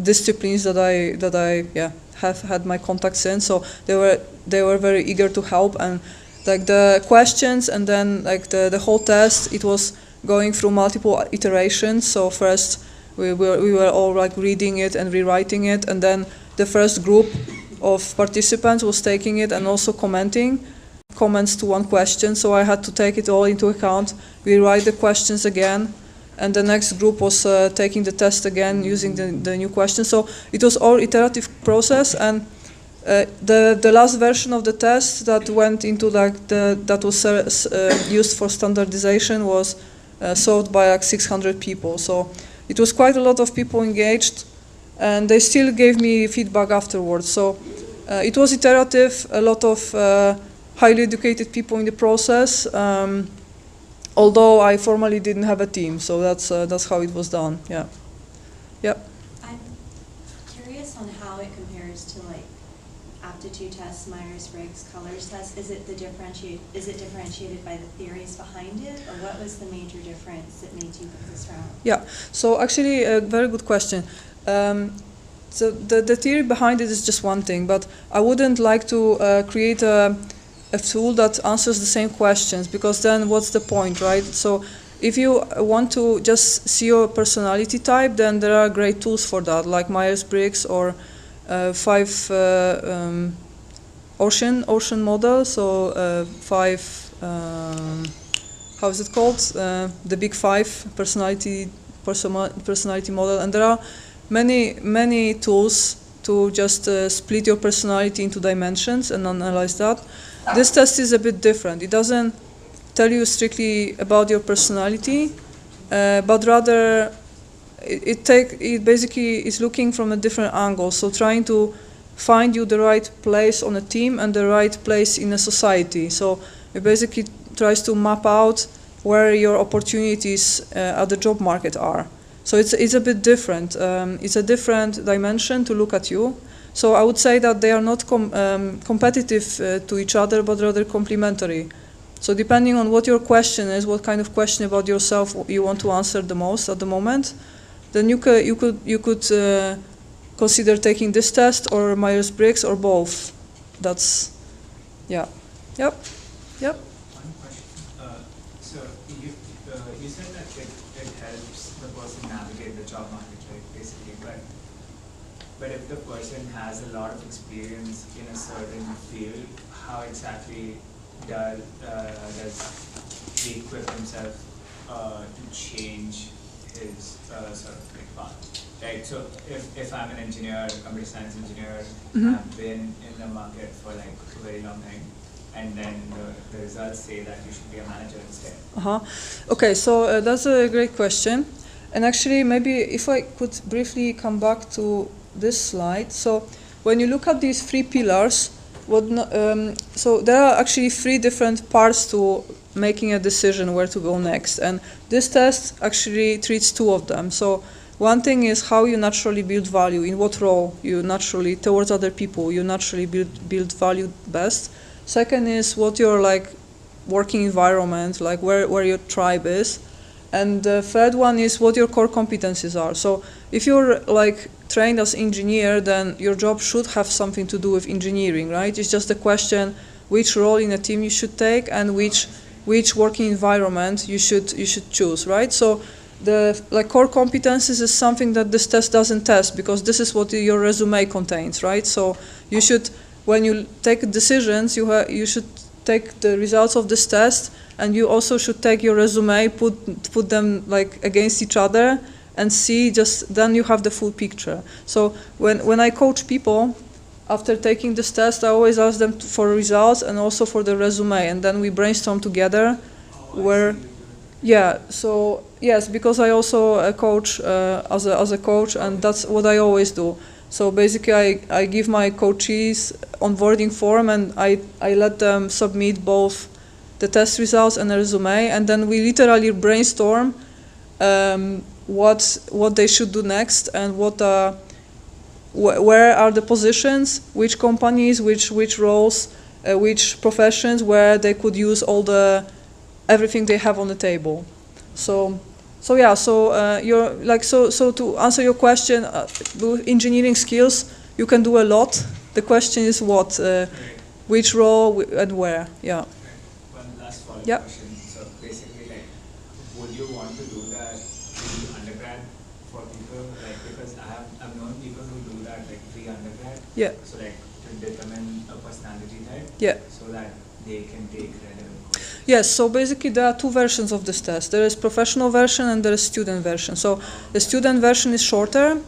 disciplines that I have had my contacts in. So they were very eager to help, and like the questions and then like the whole test, it was going through multiple iterations. So first we were all like reading it and rewriting it, and then the first group of participants was taking it and also comments to one question. So I had to take it all into account. We write the questions again, and the next group was taking the test again using the new questions. So it was all iterative process, and the last version of the test that went into like that was used for standardization was solved by like 600 people. So it was quite a lot of people engaged, and they still gave me feedback afterwards. So it was iterative, a lot of highly educated people in the process, although I formally didn't have a team. So that's how it was done. Yeah. Yep. I'm curious on how it compares to like aptitude tests, Myers-Briggs, colors tests. Is it differentiated by the theories behind it, or what was the major difference that made you pick this route? Yeah. So actually, a very good question. So the theory behind it is just one thing, but I wouldn't like to create a tool that answers the same questions, because then what's the point, right? So if you want to just see your personality type, then there are great tools for that, like Myers-Briggs or Ocean model. So how is it called? The Big Five personality model, and there are many tools to just split your personality into dimensions and analyze that. This test is a bit different. It doesn't tell you strictly about your personality, but rather it basically is looking from a different angle. So trying to find you the right place on a team and the right place in a society. So it basically tries to map out where your opportunities at the job market are. So it's a bit different. It's a different dimension to look at you. So I would say that they are not competitive to each other, but rather complementary. So depending on what your question is, what kind of question about yourself you want to answer the most at the moment, then you could consider taking this test or Myers-Briggs or both. That's, yeah, yep. One question. So you said that it helps the person navigate the job market, right? Basically, but if the person has a lot of experience in a certain field, how exactly does he equip himself to change his sort of like path? Right. So if I'm an engineer, computer science engineer, I've been in the market for like a very long time, and then the results say that you should be a manager instead. Okay, so that's a great question. And actually, maybe if I could briefly come back to this slide. So when you look at these three pillars, so there are actually three different parts to making a decision where to go next. And this test actually treats two of them. So one thing is how you naturally build value, in what role you naturally, towards other people, you naturally build value best. Second is what your like working environment, like where your tribe is. And the third one is what your core competencies are. So if you're like trained as engineer, then your job should have something to do with engineering, right? It's just a question which role in a team you should take and which working environment you should choose, right? So the like core competencies is something that this test doesn't test, because this is what your resume contains, right? So you should, when you take decisions, you should take the results of this test, and you also should take your resume, put them like against each other, and see, just then you have the full picture. So when I coach people after taking this test, I always ask them for results and also for the resume, and then we brainstorm together. So yes, because I also coach as a coach, and that's what I always do. So basically, I give my coachees onboarding form, and I let them submit both the test results and the resume, and then we literally brainstorm what they should do next, and where are the positions, which companies, which roles, which professions where they could use everything they have on the table. So you're like so to answer your question, with engineering skills you can do a lot. The question is what, which role and where. Yeah. One last follow-up Yep. question. So basically, like, would you want to do that pre-undergrad for people? Like, because I've known people who do that like pre-undergrad. Yeah. So like to determine a personality type. Yeah. So that they can take relevant courses. Yes, so basically there are two versions of this test. There is professional version and there is student version. So the student version is shorter.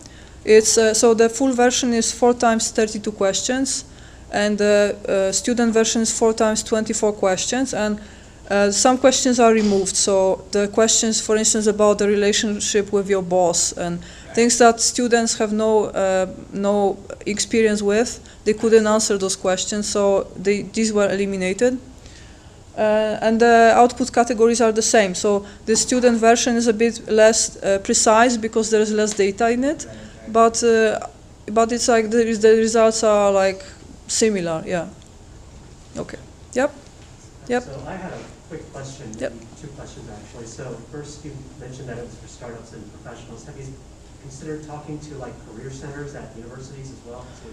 It's so the full version is 4 times 32 questions, and the student version is 4 times 24 questions, and some questions are removed. So the questions, for instance, about the relationship with your boss and things that students have no experience with, they couldn't answer those questions, so these were eliminated. And the output categories are the same. So the student version is a bit less precise because there is less data in it, but it's like the results are like similar. Yeah. Okay. Yep. So I had a quick question, Yep. two questions actually. So first, you mentioned that it was for startups and professionals. Have you considered talking to like career centers at universities as well to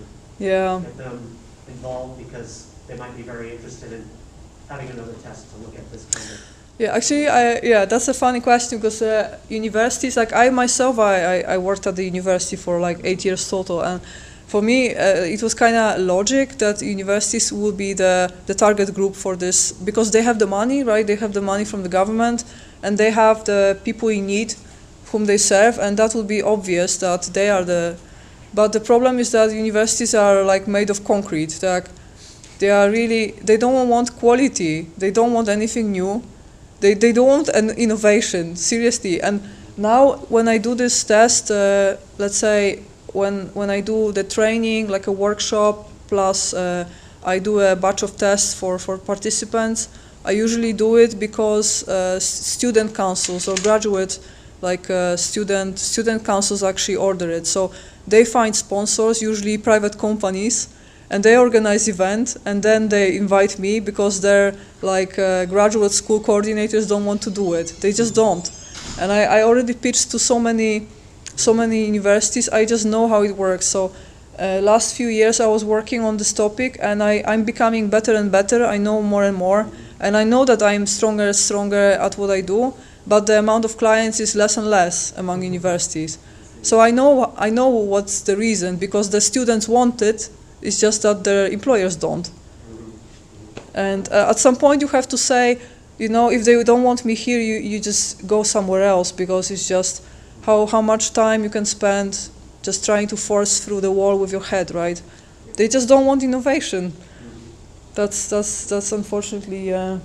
Yeah. get them involved, because they might be very interested in having another test to look at this kind of. Yeah, actually, that's a funny question because universities, like I myself, I worked at the university for like 8 years total, and for me, it was kind of logic that universities will be the target group for this because they have the money, right? They have the money from the government, and they have the people in need whom they serve, and that will be obvious that they are the. But the problem is that universities are like made of concrete. They don't want quality. They don't want anything new. They don't want an innovation, seriously. And now when I do this test, let's say when I do the training, like a workshop, plus I do a batch of tests for participants, I usually do it because student councils or graduate, like student councils actually order it. So they find sponsors, usually private companies, and they organize event, and then they invite me because their like graduate school coordinators don't want to do it. They just don't. And I already pitched to so many universities. I just know how it works. So last few years I was working on this topic, and I'm becoming better and better. I know more and more, and I know that I'm stronger and stronger at what I do, but the amount of clients is less and less among universities. So I know what's the reason, because the students want it. It's just that their employers don't. And at some point you have to say, if they don't want me here, you just go somewhere else, because it's just how much time you can spend just trying to force through the wall with your head, right? They just don't want innovation. That's unfortunately I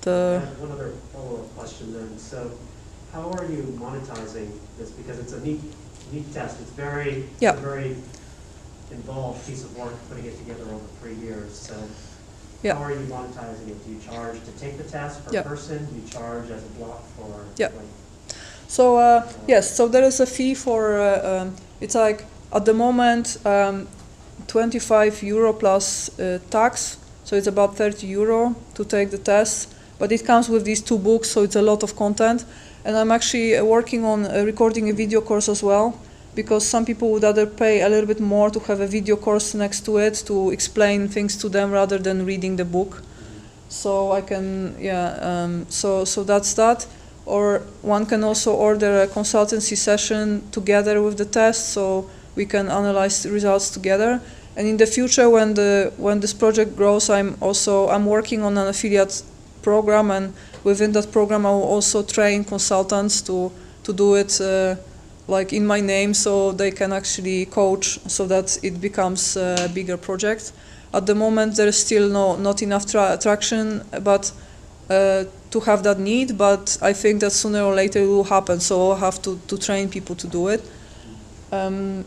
have one other follow-up question then. So how are you monetizing this? Because it's a neat test. It's very involved piece of work, putting it together over 3 years. So how are you monetizing it? Do you charge to take the test per person? Do you charge as a block for? So yes, so there is a fee for it's like at the moment €25 plus tax, so it's about €30 to take the test. But it comes with these 2 books, so it's a lot of content. And I'm actually working on recording a video course as well, because some people would rather pay a little bit more to have a video course next to it to explain things to them rather than reading the book. So I can, so that's that. Or one can also order a consultancy session together with the test, so we can analyze the results together. And in the future, when this project grows, I'm working on an affiliate program, and within that program I will also train consultants to do it like in my name, so they can actually coach, so that it becomes a bigger project. At the moment there is still not enough traction, but to have that need, but I think that sooner or later it will happen, so I'll have to train people to do it. And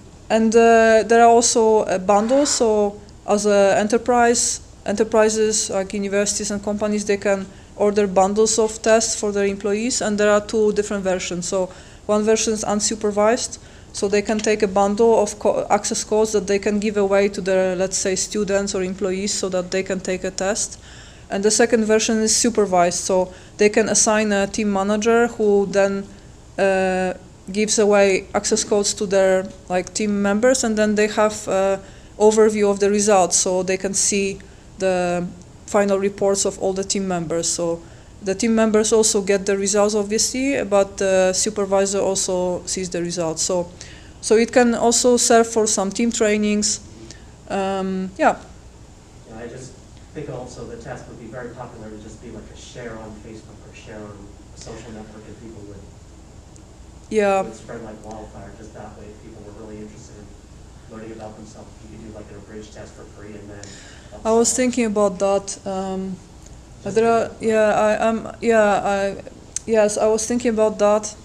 there are also bundles, so as enterprises like universities and companies, they can order bundles of tests for their employees, and there are 2 different versions. So one version is unsupervised, so they can take a bundle of access codes that they can give away to their, let's say, students or employees, so that they can take a test. And the second version is supervised, so they can assign a team manager who then gives away access codes to their team members, and then they have overview of the results, so they can see the final reports of all the team members. So the team members also get the results, obviously, but the supervisor also sees the results. So it can also serve for some team trainings. I just think also the test would be very popular to just be like a share on Facebook or share on a social network, and people would spread like wildfire just that way. If people were really interested in learning about themselves, you could do like an abridged test for free, and then I was thinking about that. Yes, I was thinking about that.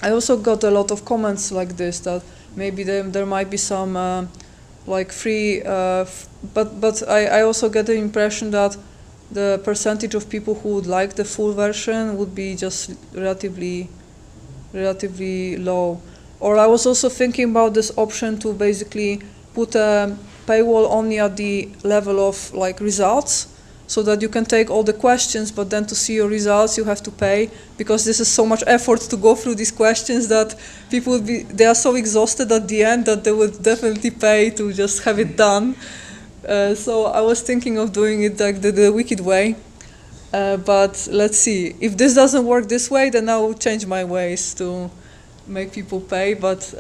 I also got a lot of comments like this, that maybe there might be some free, but I also get the impression that the percentage of people who would like the full version would be just relatively low. Or I was also thinking about this option to basically put a paywall only at the level of results, so that you can take all the questions, but then to see your results you have to pay, because this is so much effort to go through these questions that they are so exhausted at the end that they would definitely pay to just have it done. So I was thinking of doing it like the wicked way, but let's see. If this doesn't work this way, then I will change my ways to make people pay, but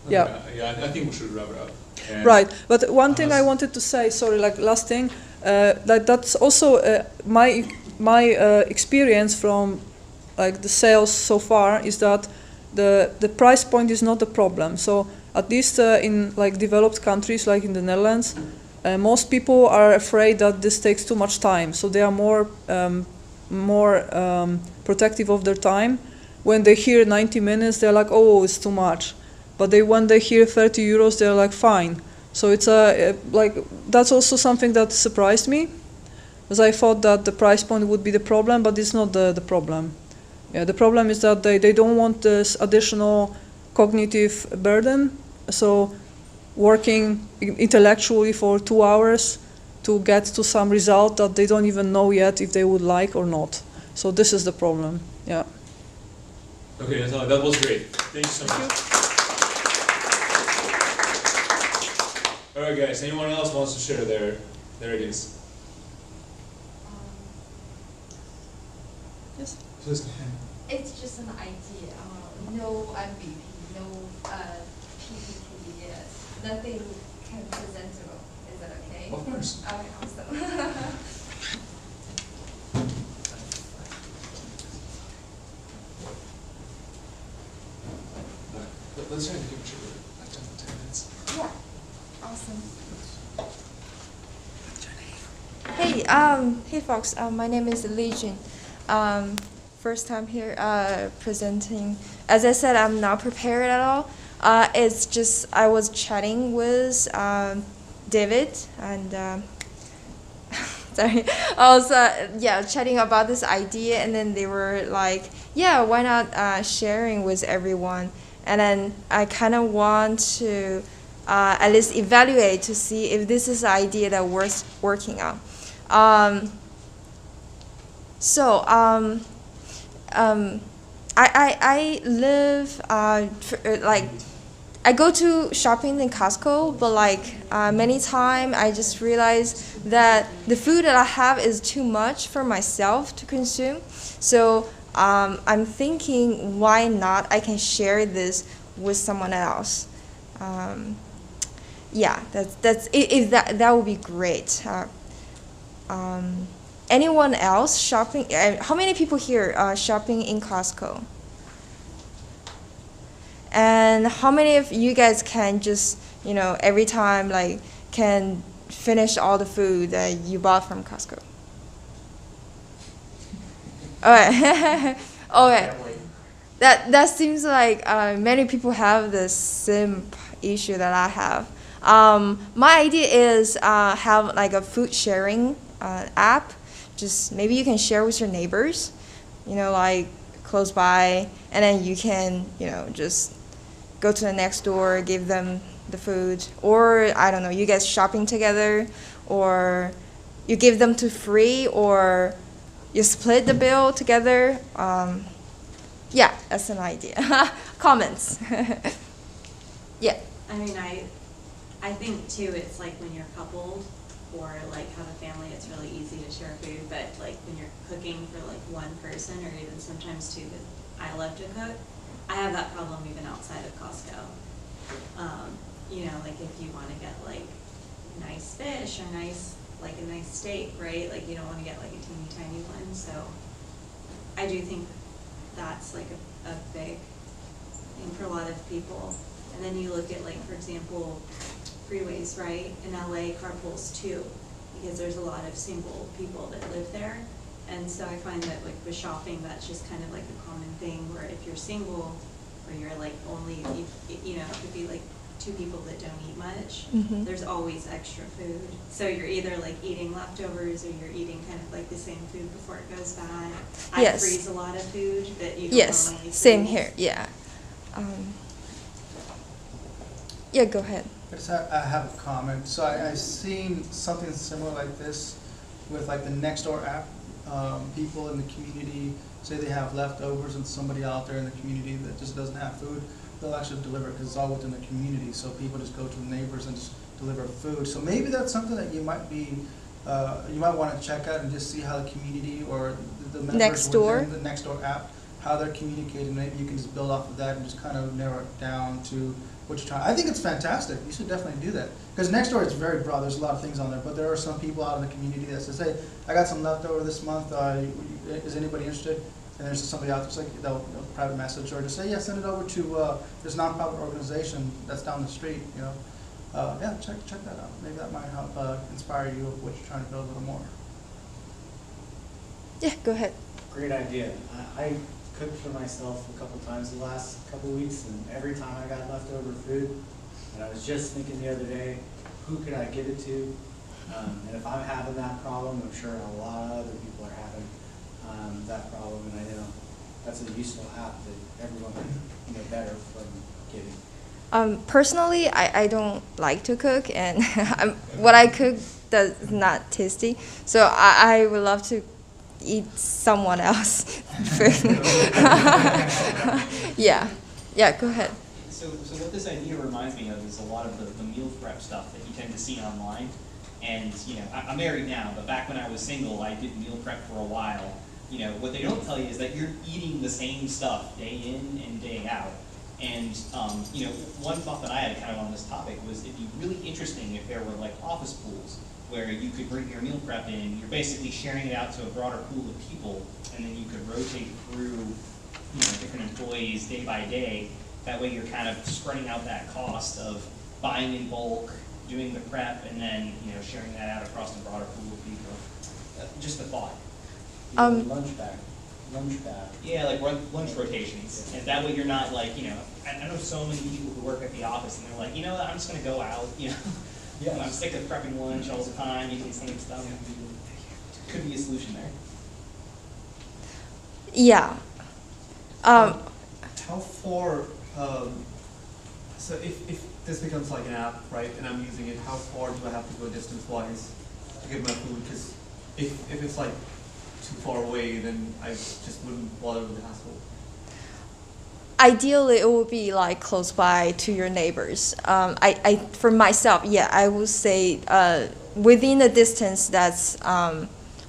yeah. Yeah, I think we should wrap it up. And Right, but one thing I wanted to say, sorry, like last thing, that's also my experience from like the sales so far is that the price point is not the problem. So at least in like developed countries like in the Netherlands, most people are afraid that this takes too much time, so they are more protective of their time. When they hear 90 minutes, they're like, oh, it's too much. But when they hear 30 euros, they're like, fine. So it's like that's also something that surprised me, because I thought that the price point would be the problem, but it's not the problem. Yeah, the problem is that they don't want this additional cognitive burden. So working intellectually for 2 hours to get to some result that they don't even know yet if they would like or not. So this is the problem. Yeah. okay, so that was great. Thank you so much. All right, guys. Anyone else wants to share their ideas? Yes. Please go ahead. It's just an idea. No MVP, no PPT, nothing can presentable. Is that okay? Of course. Okay, awesome. Let's try to keep it short, like 10 minutes. Yeah, awesome. Hey, hey folks, my name is Legion. First time here presenting. As I said, I'm not prepared at all. It's just I was chatting with David and sorry, I was chatting about this idea, and then they were like, yeah, why not sharing with everyone? And then I kind of want to at least evaluate to see if this is an idea that worth working on. I live like I go to shopping in Costco, but like many times I just realize that the food that I have is too much for myself to consume. So I'm thinking, why not? I can share this with someone else. Yeah, that would be great. Anyone else shopping? How many people here are shopping in Costco? And how many of you guys can just, every time like can finish all the food that you bought from Costco? Alright. Okay. That seems like many people have the same issue that I have. My idea is have like a food sharing app. Just maybe you can share with your neighbors, like close by, and then you can, just go to the next door, give them the food, or I don't know, you guys shopping together, or you give them to free, or you split the bill together. Yeah, that's an idea. Comments? Yeah. I mean, I think too, it's like when you're coupled or like have a family, it's really easy to share food, but like when you're cooking for like one person or even sometimes two, because I love to cook, I have that problem even outside of Costco. Like if you want to get like nice fish or like a nice steak, right? Like you don't want to get like a teeny tiny one. So I do think that's like a big thing for a lot of people. And then you look at like, for example, freeways, right? In LA, carpools too, because there's a lot of single people that live there. And so I find that like with shopping, that's just kind of like a common thing where if you're single or you're like only, it could be like two people that don't eat much, there's always extra food. So you're either like eating leftovers or you're eating kind of like the same food before it goes bad. I freeze a lot of food that you don't normally freeze. Same here, yeah. Yeah, go ahead. Yes, I have a comment. So I've seen something similar like this with like the Nextdoor app, people in the community, say they have leftovers and somebody out there in the community that just doesn't have food, they'll actually deliver it because it's all within the community. So people just go to the neighbors and just deliver food. So maybe that's something that you might be, you might want to check out and just see how the community or the members Nextdoor? within the Nextdoor app, how they're communicating. Maybe you can just build off of that and just kind of narrow it down to what you're trying. I think it's fantastic. You should definitely do that. Because Nextdoor is very broad. There's a lot of things on there. But there are some people out in the community that says, hey, I got some leftover this month. Is anybody interested? And there's somebody out there, like they'll private message or just say, yeah, send it over to this nonprofit organization that's down the street. You know, yeah, check that out. Maybe that might help inspire you of what you're trying to build a little more. Yeah, go ahead. Great idea. I cooked for myself a couple times the last couple weeks, and every time I got leftover food, and I was just thinking the other day, who could I give it to? And if I'm having that problem, I'm sure a lot of other people are having that problem, and I know that's a useful app that everyone can better from giving. Personally, I don't like to cook, and what I cook does not tasty. So I would love to eat someone else's food. Yeah, go ahead. So what this idea reminds me of is a lot of the meal prep stuff that you tend to see online. And I'm married now, but back when I was single, I did meal prep for a while. What they don't tell you is that you're eating the same stuff day in and day out. And one thought that I had kind of on this topic was it'd be really interesting if there were like office pools where you could bring your meal prep in, you're basically sharing it out to a broader pool of people, and then you could rotate through different employees day by day. That way you're kind of spreading out that cost of buying in bulk, doing the prep, and then sharing that out across the broader pool of people. Just a thought. Lunch bag. Yeah, like lunch rotations, and that way you're not like I know so many people who work at the office, and they're like, I'm just gonna go out, Yes. I'm sick of prepping lunch all the time, eating the same stuff. Could be a solution there. Yeah. How far, so if this becomes like an app, right, and I'm using it, how far do I have to go distance-wise to get my food? Because if it's like too far away, then I just wouldn't bother with the hassle. Ideally, it would be like close by to your neighbors. I for myself, yeah, I would say within a distance that's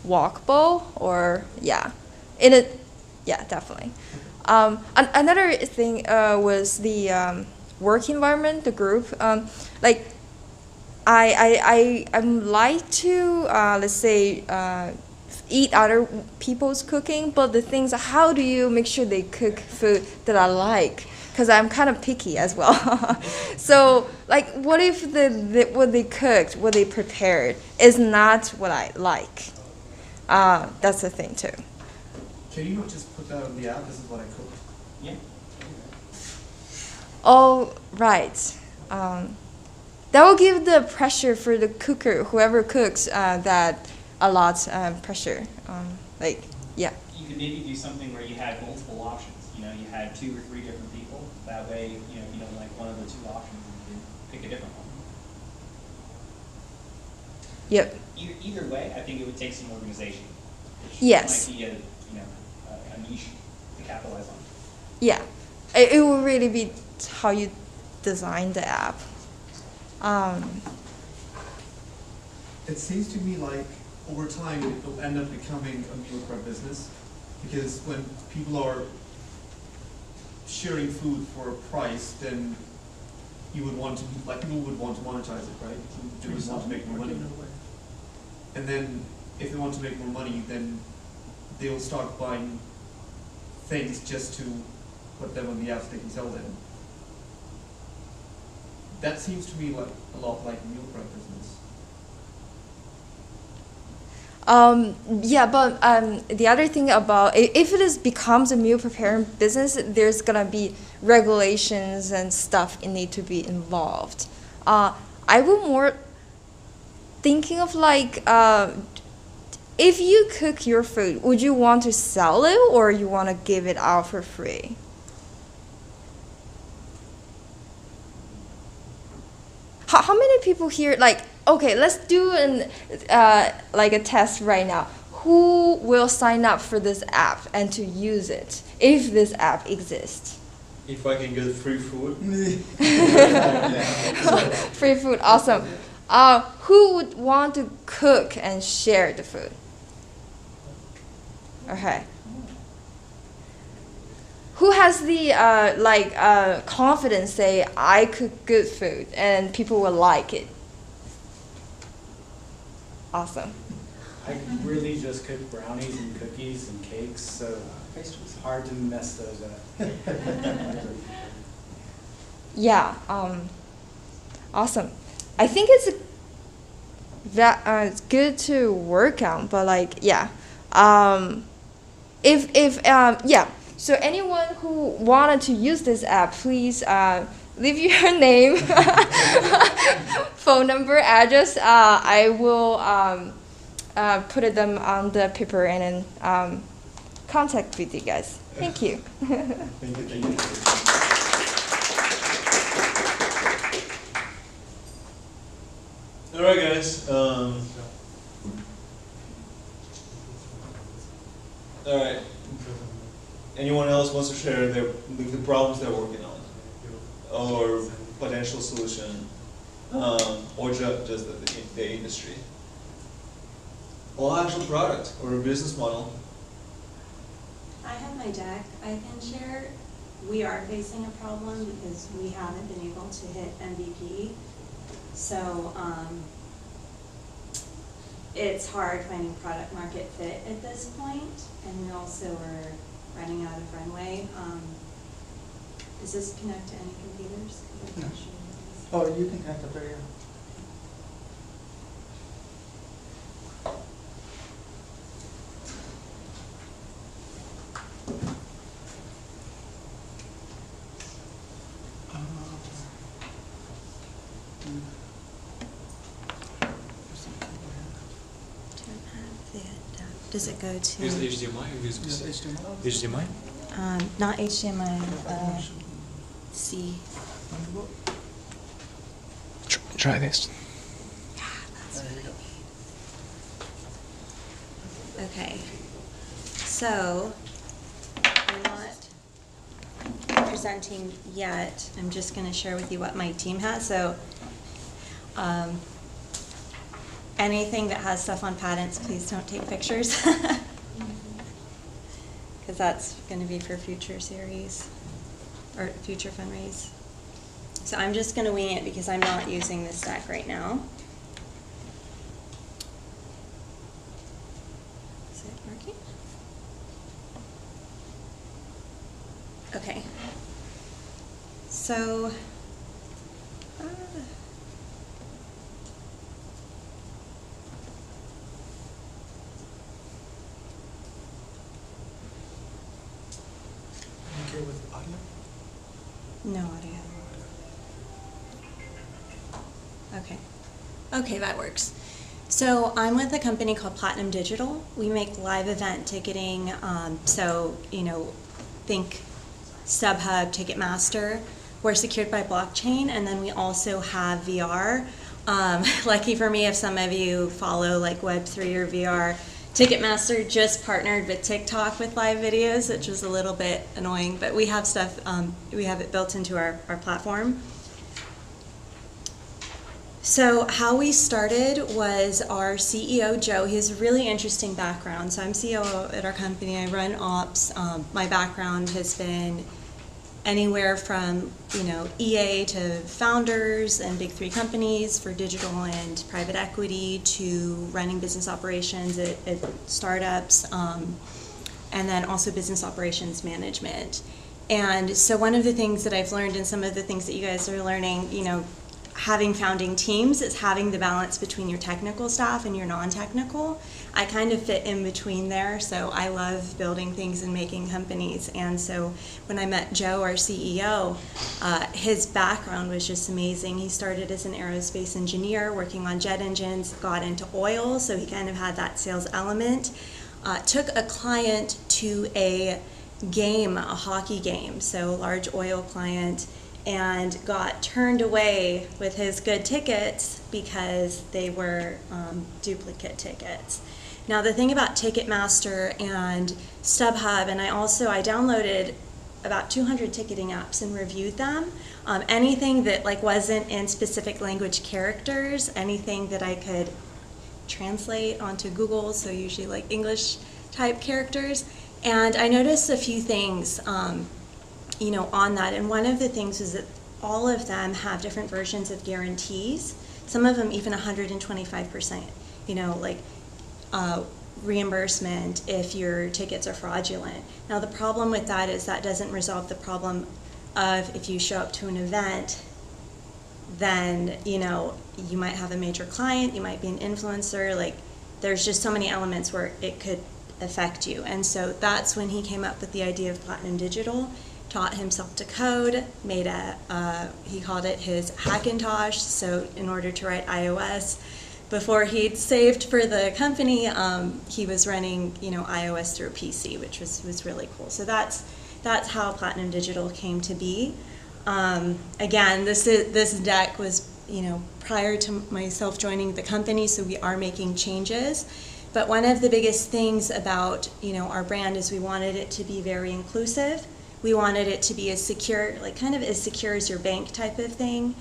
walkable, or yeah, definitely. Another thing was the work environment, the group. Like I'm like to let's say eat other people's cooking, but the things, how do you make sure they cook food that I like? Because I'm kind of picky as well. So like, what if what they cooked, what they prepared is not what I like? That's the thing too. Can you not just put that on the app? This is what I cooked. Yeah. Oh, right. That will give the pressure for the cooker, whoever cooks, that a lot pressure. Yeah. You could maybe do something where you had multiple options. You had 2 or 3 different people. That way, if you don't like one of the 2 options, you can pick a different one. Yep. Either way, I think it would take some organization. Which Yes. might be a niche to capitalize on. Yeah. It will really be how you design the app. It seems to me like over time it will end up becoming a meal prep business, because when people are sharing food for a price, then you would want to, people would want to monetize it, right? They would want to make more money. And then if they want to make more money, then they'll start buying things just to put them on the apps they can sell them. That seems to me like a lot like meal prep business. Yeah, but the other thing about if it becomes a meal preparing business, there's gonna be regulations and stuff need to be involved. I would more thinking of like if you cook your food, would you want to sell it or you want to give it out for free? how many people here, like, okay, let's do like a test right now. Who will sign up for this app and to use it if this app exists? If I can get free food. Free food, awesome. Who would want to cook and share the food? Okay. Who has the confidence say I cook good food and people will like it? Awesome. I really just cook brownies and cookies and cakes, so it's hard to mess those up. Yeah, awesome. I think it's it's good to work on, but like, yeah. Yeah. So anyone who wanted to use this app, please leave your name, phone number, address. I will put them on the paper and then contact with you guys. Thank you. Thank you. All right, guys. All right. Anyone else wants to share the problems they're working on, or potential solution, or just the industry, or actual product or a business model? I have my deck I can share. We are facing a problem because we haven't been able to hit MVP. So it's hard finding product market fit at this point, and we also are running out of runway. Does this connect to any computers? No. Oh, you can connect up there, yeah. Does it go to? Use HDMI or use HDMI? Not HDMI, C. Try this. Yeah, that's what I need. Okay. So, I'm not presenting yet. I'm just going to share with you what my team has. So, anything that has stuff on patents, please don't take pictures. Because that's going to be for future series or future fundraise. So I'm just going to wing it because I'm not using this deck right now. Is it working? Okay. So, Okay with audio? no audio. Okay. Okay, that works. So I'm with a company called Platinum Digital. We make live event ticketing. So, you know, think StubHub, Ticketmaster. We're secured by blockchain, and then we also have VR. Lucky for me, if some of you follow like Web3 or VR, Ticketmaster just partnered with TikTok with live videos, which was a little bit annoying, but we have stuff, we have it built into our platform. So how we started was our CEO, Joe. He has a really interesting background. So I'm CEO at our company. I run ops. My background has been anywhere from, you know, EA to founders and big three companies for digital and private equity to running business operations at startups, and then also business operations management. And so one of the things that I've learned, and some of the things that you guys are learning, you know, having founding teams is having the balance between your technical staff and your non-technical. I kind of fit in between there, so I love building things and making companies. And so when I met Joe, our CEO, his background was just amazing. He started as an aerospace engineer working on jet engines, got into oil, so he kind of had that sales element. Took a client to a game, a hockey game, so a large oil client, and got turned away with his good tickets because they were duplicate tickets. Now the thing about Ticketmaster and StubHub, and I downloaded about 200 ticketing apps and reviewed them. Anything that like wasn't in specific language characters, anything that I could translate onto Google, so usually like English type characters. And I noticed a few things, on that. And one of the things is that all of them have different versions of guarantees. Some of them even 125%, reimbursement if your tickets are fraudulent. Now the problem with that is that doesn't resolve the problem of if you show up to an event, then you might have a major client, you might be an influencer, like there's just so many elements where it could affect you. And so that's when he came up with the idea of Platinum Digital, taught himself to code, made he called it his Hackintosh. So in order to write iOS, before he'd saved for the company, he was running, iOS through a PC, which was really cool. So that's how Platinum Digital came to be. Again, this deck was, prior to myself joining the company, so we are making changes. But one of the biggest things about, our brand is we wanted it to be very inclusive. We wanted it to be as secure, kind of as secure as your bank type of thing.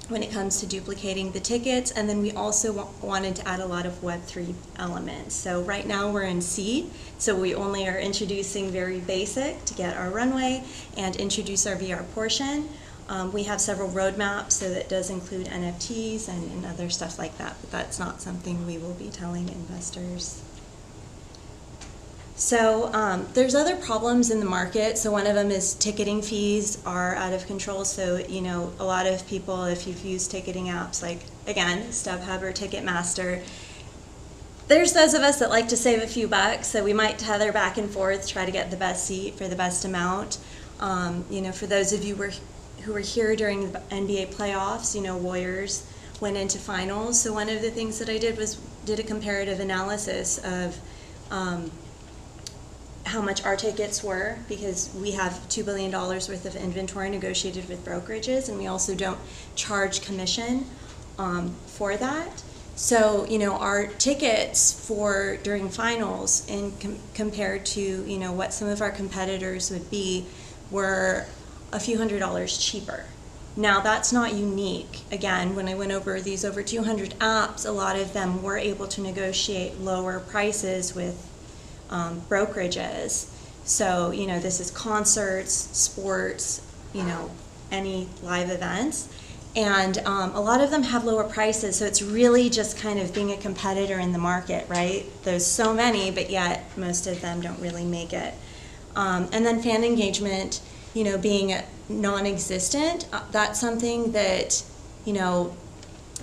When it comes to duplicating the tickets, and then we also wanted to add a lot of Web3 elements. So right now we're in seed, so we only are introducing very basic to get our runway and introduce our VR portion. We have several roadmaps, so that does include NFTs and other stuff like that, but that's not something we will be telling investors. So there's other problems in the market. So one of them is ticketing fees are out of control. So, a lot of people, if you've used ticketing apps like, again, StubHub or Ticketmaster, there's those of us that like to save a few bucks. So we might tether back and forth, try to get the best seat for the best amount. For those of you who were here during the NBA playoffs, Warriors went into finals. So one of the things that I did was did a comparative analysis of how much our tickets were, because we have $2 billion worth of inventory negotiated with brokerages, and we also don't charge commission for that. So, our tickets for during finals compared to, what some of our competitors would be were a few $100s cheaper. Now, that's not unique. Again, when I went over these over 200 apps, a lot of them were able to negotiate lower prices with brokerages. So, this is concerts, sports, any live events. And a lot of them have lower prices, so it's really just kind of being a competitor in the market, right? There's so many, but yet most of them don't really make it. And then fan engagement, being non-existent, that's something that,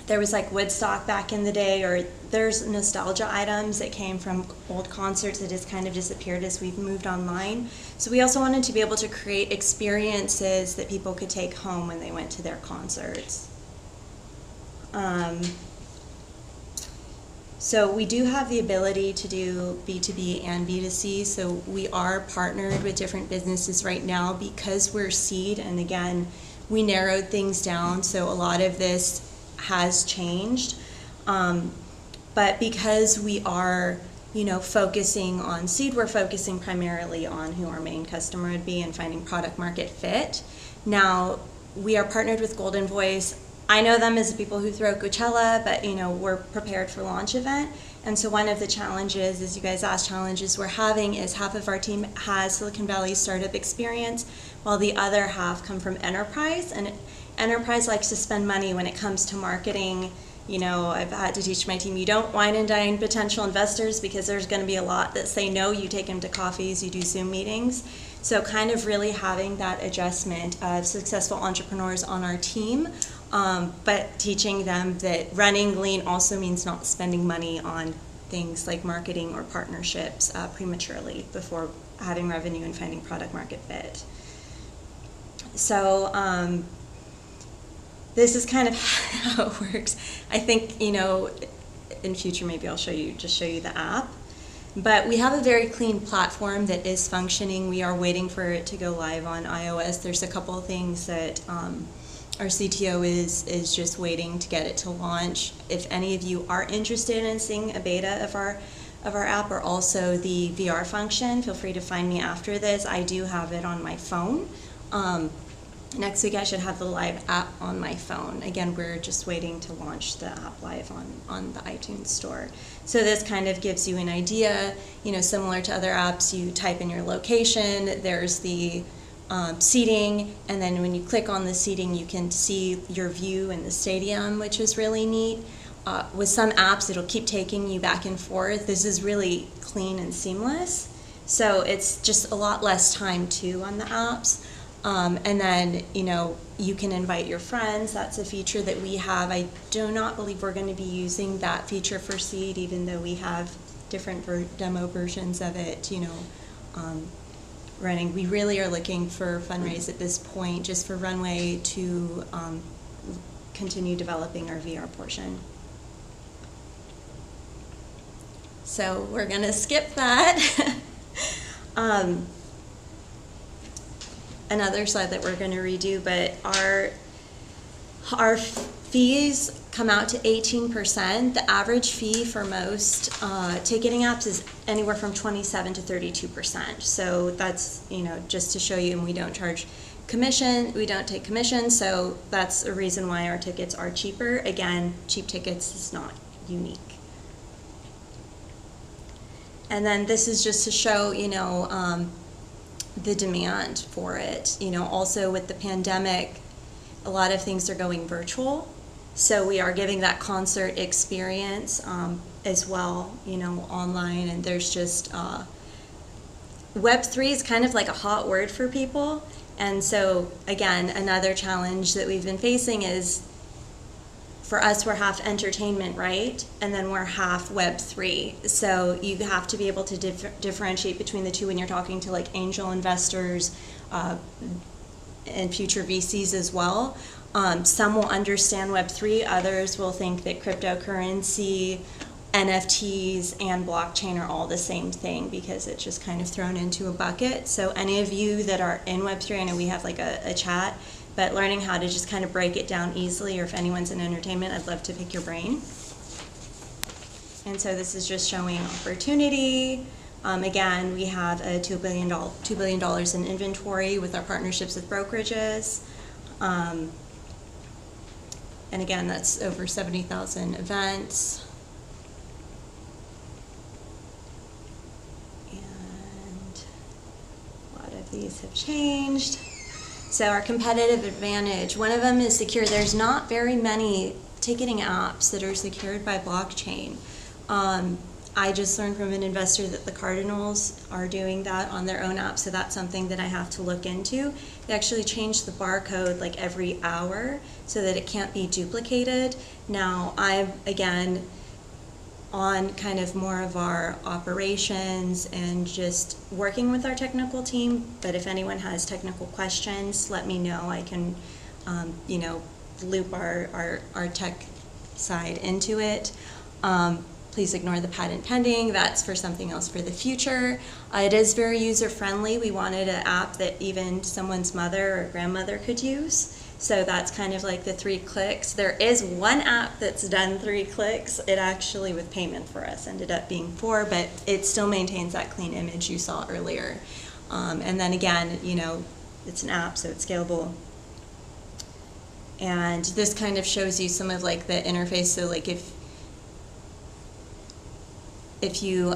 there was like Woodstock back in the day, or there's nostalgia items that came from old concerts that has kind of disappeared as we've moved online. So we also wanted to be able to create experiences that people could take home when they went to their concerts. So we do have the ability to do B2B and B2C, so we are partnered with different businesses right now because we're seed, and again, we narrowed things down, so a lot of this has changed. But because we are, focusing on seed, we're focusing primarily on who our main customer would be and finding product market fit. Now, we are partnered with Golden Voice. I know them as the people who throw Coachella, but we're prepared for launch event. And so one of the challenges, as you guys asked, challenges we're having is half of our team has Silicon Valley startup experience, while the other half come from enterprise. And enterprise likes to spend money when it comes to marketing. I've had to teach my team, you don't wine and dine potential investors because there's going to be a lot that say no. You take them to coffees, you do Zoom meetings. So kind of really having that adjustment of successful entrepreneurs on our team, but teaching them that running lean also means not spending money on things like marketing or partnerships prematurely before having revenue and finding product market fit. So this is kind of how it works. I think, in future maybe I'll just show you the app. But we have a very clean platform that is functioning. We are waiting for it to go live on iOS. There's a couple of things that our CTO is just waiting to get it to launch. If any of you are interested in seeing a beta of our app, or also the VR function, feel free to find me after this. I do have it on my phone. Next week I should have the live app on my phone. Again, we're just waiting to launch the app live on the iTunes store. So this kind of gives you an idea, similar to other apps, you type in your location, there's the seating, and then when you click on the seating, you can see your view in the stadium, which is really neat. With some apps, it'll keep taking you back and forth. This is really clean and seamless. So it's just a lot less time too on the apps. And then, you can invite your friends. That's a feature that we have. I do not believe we're going to be using that feature for Seed, even though we have different demo versions of it, running. We really are looking for fundraise at this point, just for runway to continue developing our VR portion. So we're going to skip that. Another slide that we're going to redo, but our fees come out to 18%. The average fee for most ticketing apps is anywhere from 27 to 32%. So that's, just to show you, and we don't charge commission, we don't take commission, so that's a reason why our tickets are cheaper. Again, cheap tickets is not unique. And then this is just to show, the demand for it. Also with the pandemic, a lot of things are going virtual. So we are giving that concert experience as well, online. And there's just, Web3 is kind of like a hot word for people. And so again, another challenge that we've been facing is, for us, we're half entertainment, right? And then we're half Web3. So you have to be able to differentiate between the two when you're talking to like angel investors and future VCs as well. Some will understand Web3, others will think that cryptocurrency, NFTs, and blockchain are all the same thing because it's just kind of thrown into a bucket. So any of you that are in Web3, I know we have like a chat, but learning how to just kind of break it down easily, or if anyone's in entertainment, I'd love to pick your brain. And so this is just showing opportunity. Again, we have a $2 billion in inventory with our partnerships with brokerages. And again, that's over 70,000 events. And a lot of these have changed. So our competitive advantage, one of them is secure. There's not very many ticketing apps that are secured by blockchain. I just learned from an investor that the Cardinals are doing that on their own app, so that's something that I have to look into. They actually changed the barcode like every hour so that it can't be duplicated. Now, I'm, again, on kind of more of our operations and just working with our technical team, but if anyone has technical questions, let me know. I can, loop our tech side into it. Please ignore the patent pending. That's for something else for the future. It is very user-friendly. We wanted an app that even someone's mother or grandmother could use. So that's kind of like the 3 clicks. There is one app that's done 3 clicks. It actually, with payment for us, ended up being 4, but it still maintains that clean image you saw earlier. And then again, it's an app, so it's scalable. And this kind of shows you some of like the interface. So like if you,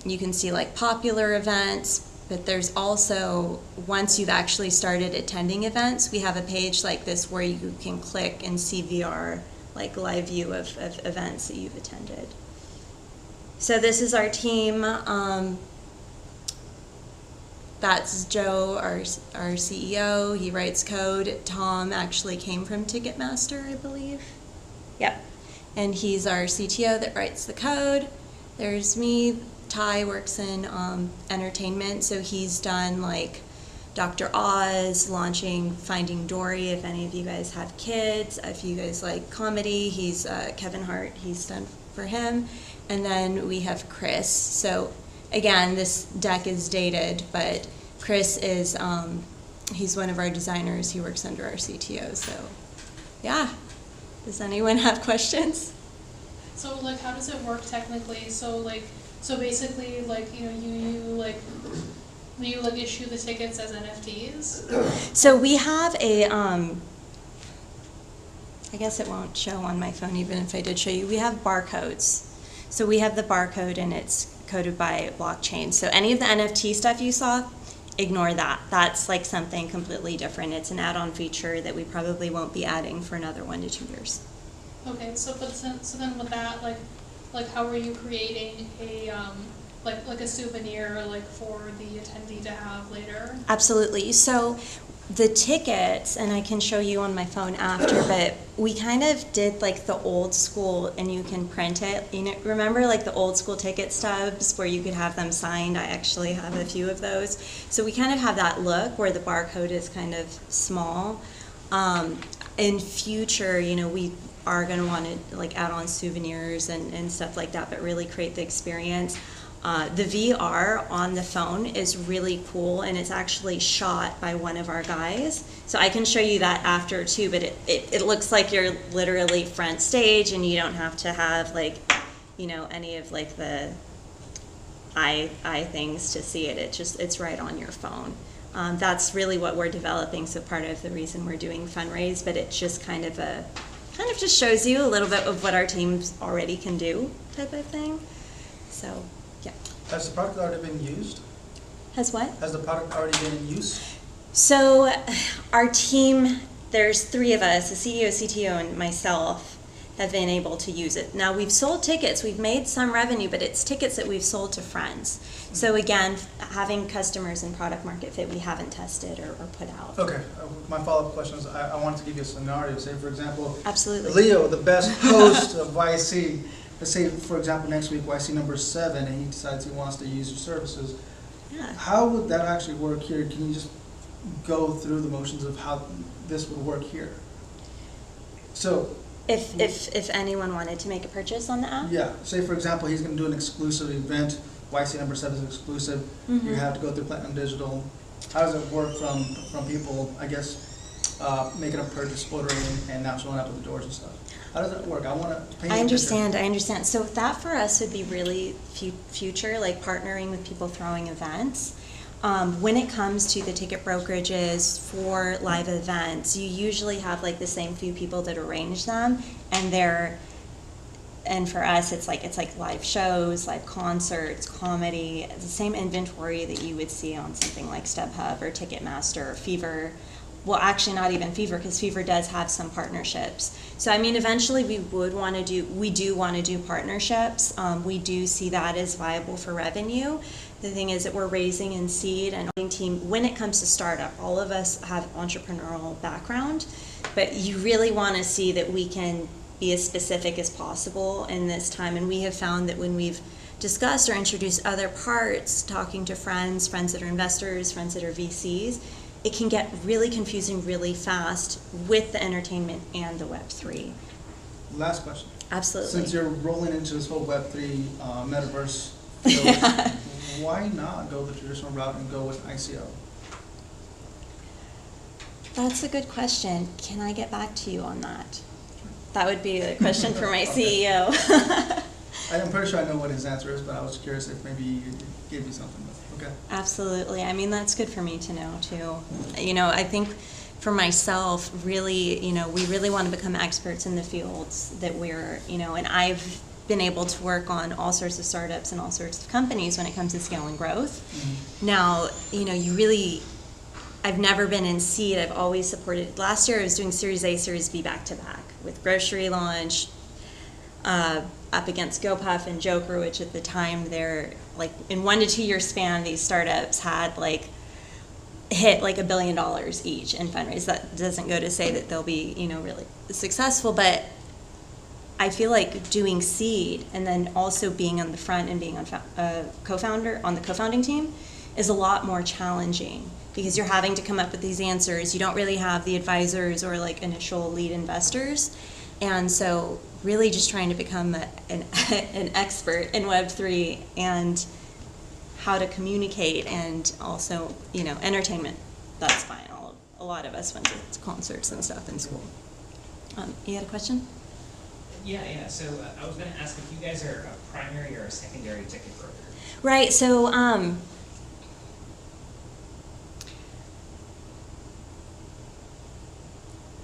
you can see like popular events, but there's also, once you've actually started attending events, we have a page like this where you can click and see VR, like live view of events that you've attended. So this is our team. That's Joe, our CEO. He writes code. Tom actually came from Ticketmaster, I believe. Yep. And he's our CTO that writes the code. There's me. Ty works in entertainment, so he's done like Dr. Oz, launching Finding Dory, if any of you guys have kids. If you guys like comedy, he's Kevin Hart, he's done for him. And then we have Chris. So again, this deck is dated, but Chris is, he's one of our designers. He works under our CTO. So, yeah. Does anyone have questions? So like, how does it work technically? So like, so basically, like, you know, you issue the tickets as NFTs? So we have a, I guess it won't show on my phone even if I did show you. We have barcodes. So we have the barcode and it's coded by blockchain. So any of the NFT stuff you saw, ignore that. That's like something completely different. It's an add-on feature that we probably won't be adding for another 1 to 2 years. Okay, so then with that, like how are you creating a like a souvenir like for the attendee to have later? Absolutely. So the tickets, and I can show you on my phone after, but we kind of did like the old school, and you can print it. You know, remember like the old school ticket stubs where you could have them signed? I actually have a few of those. So we kind of have that look where the barcode is kind of small. In future, you know, we are going to want to like add on souvenirs and stuff like that, but really create the experience. The VR on the phone is really cool, and it's actually shot by one of our guys. So I can show you that after too, but it looks like you're literally front stage, and you don't have to have like, you know, any of like the eye things to see it. It's right on your phone. That's really what we're developing. So part of the reason we're doing fundraise, but it's just kind of just shows you a little bit of what our teams already can do type of thing. So. Yeah. Has the product already been used? Has what? Has the product already been in use? So our team, there's 3 of us, the CEO, CTO, and myself, have been able to use it. Now we've sold tickets, we've made some revenue, but it's tickets that we've sold to friends. So again, having customers in product market fit we haven't tested or put out. Okay, my follow-up question is, I wanted to give you a scenario. Say, for example, absolutely, Leo, the best host of YC, let's say, for example, next week, YC number 7, and he decides he wants to use your services. Yeah. How would that actually work here? Can you just go through the motions of how this would work here? So, if anyone wanted to make a purchase on the app? Yeah. Say, for example, he's going to do an exclusive event. YC number 7 is exclusive. Mm-hmm. You have to go through Platinum Digital. How does it work from people, I guess, making a purchase, ordering, and now showing up at the doors and stuff? How does that work? I want to paint I understand. So that for us would be really future, like partnering with people throwing events. When it comes to the ticket brokerages for live events, you usually have like the same few people that arrange them, and for us, it's like live shows, live concerts, comedy, the same inventory that you would see on something like StubHub or Ticketmaster or Fever. Well, actually not even Fever, because Fever does have some partnerships. So I mean, eventually we do want to do partnerships. We do see that as viable for revenue. The thing is that we're raising in seed and team. When it comes to startup, all of us have entrepreneurial background, but you really want to see that we can be as specific as possible in this time. And we have found that when we've discussed or introduced other parts, talking to friends that are investors, friends that are VCs, it can get really confusing really fast with the entertainment and the Web3. Last question. Absolutely. Since you're rolling into this whole Web3 metaverse field, why not go the traditional route and go with ICO? That's a good question. Can I get back to you on that? That would be a question for my CEO. I'm pretty sure I know what his answer is, but I was curious if maybe he gave you something. Okay. Absolutely. I mean, that's good for me to know too. You know, I think for myself, really, you know, we really want to become experts in the fields that we're, you know, and I've been able to work on all sorts of startups and all sorts of companies when it comes to scale and growth. Mm-hmm. Now, you know, I've never been in seed. I've always supported. Last year I was doing Series A, Series B back-to-back with Grocery Launch, up against GoPuff and Joker, which at the time they're like in 1 to 2 year span, these startups had like hit like $1 billion each in fundraise. That doesn't go to say that they'll be, you know, really successful, but I feel like doing seed and then also being on the front and being on co-founder on the co-founding team is a lot more challenging because you're having to come up with these answers. You don't really have the advisors or like initial lead investors. And so really just trying to become an expert in Web3 and how to communicate, and also, you know, entertainment, that's fine. A lot of us went to concerts and stuff in school. You had a question? Yeah, so I was gonna ask if you guys are a primary or a secondary ticket broker. Right, so,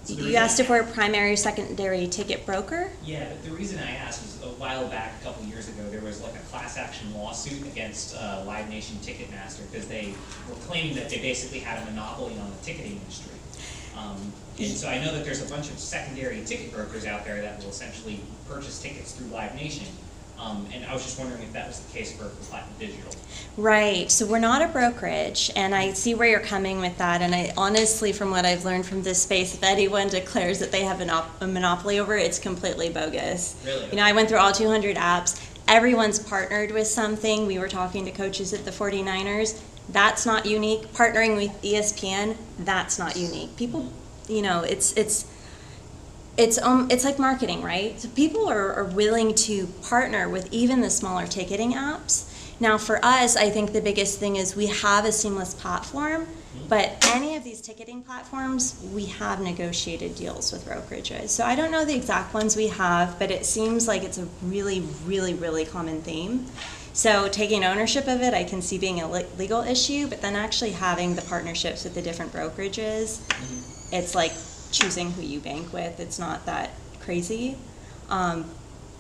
you asked if we're a primary or secondary ticket broker? Yeah, but the reason I asked was a while back, a couple years ago, there was like a class action lawsuit against Live Nation Ticketmaster because they were claiming that they basically had a monopoly on the ticketing industry. And so I know that there's a bunch of secondary ticket brokers out there that will essentially purchase tickets through Live Nation. And I was just wondering if that was the case for Platinum Digital. Right, so we're not a brokerage, and I see where you're coming with that, and I honestly, from what I've learned from this space, if anyone declares that they have a monopoly over it, it's completely bogus. Really? You know, I went through all 200 apps, everyone's partnered with something. We were talking to coaches at the 49ers, that's not unique. Partnering with ESPN, that's not unique. People, you know, it's like marketing, right? So people are willing to partner with even the smaller ticketing apps. Now for us, I think the biggest thing is we have a seamless platform, but any of these ticketing platforms, we have negotiated deals with brokerages. So I don't know the exact ones we have, but it seems like it's a really, really, really common theme. So taking ownership of it, I can see being a legal issue, but then actually having the partnerships with the different brokerages, it's like choosing who you bank with. It's not that crazy.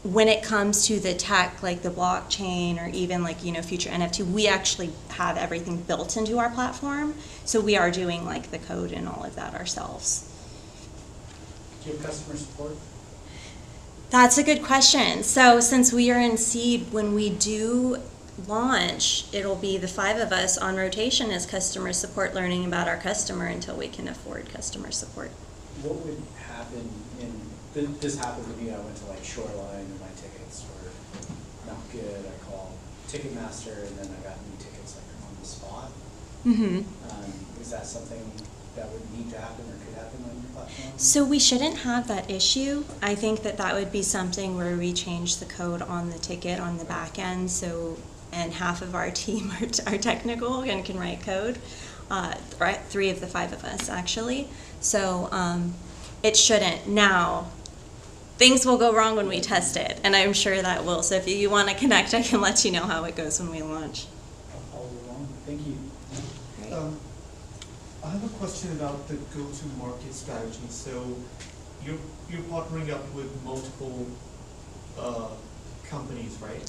When it comes to the tech, like the blockchain or even like, you know, future NFT, we actually have everything built into our platform. So we are doing like the code and all of that ourselves. Do you have customer support? That's a good question. So since we are in seed, when we do launch, it'll be the 5 of us on rotation as customer support, learning about our customer until we can afford customer support. What would happen this happened to me, I went to like Shoreline and my tickets were not good. I called Ticketmaster and then I got new tickets like on the spot. Mm-hmm. Is that something that would need to happen or could happen on your platform? So we shouldn't have that issue. I think that would be something where we change the code on the ticket on the back end. So, and half of our team are technical and can write code. 3 of the 5 of us actually. So it shouldn't. Now, things will go wrong when we test it, and I'm sure that will. So if you want to connect, I can let you know how it goes when we launch. I'll follow along. Thank you. I have a question about the go-to-market strategy. So you're partnering up with multiple companies, right?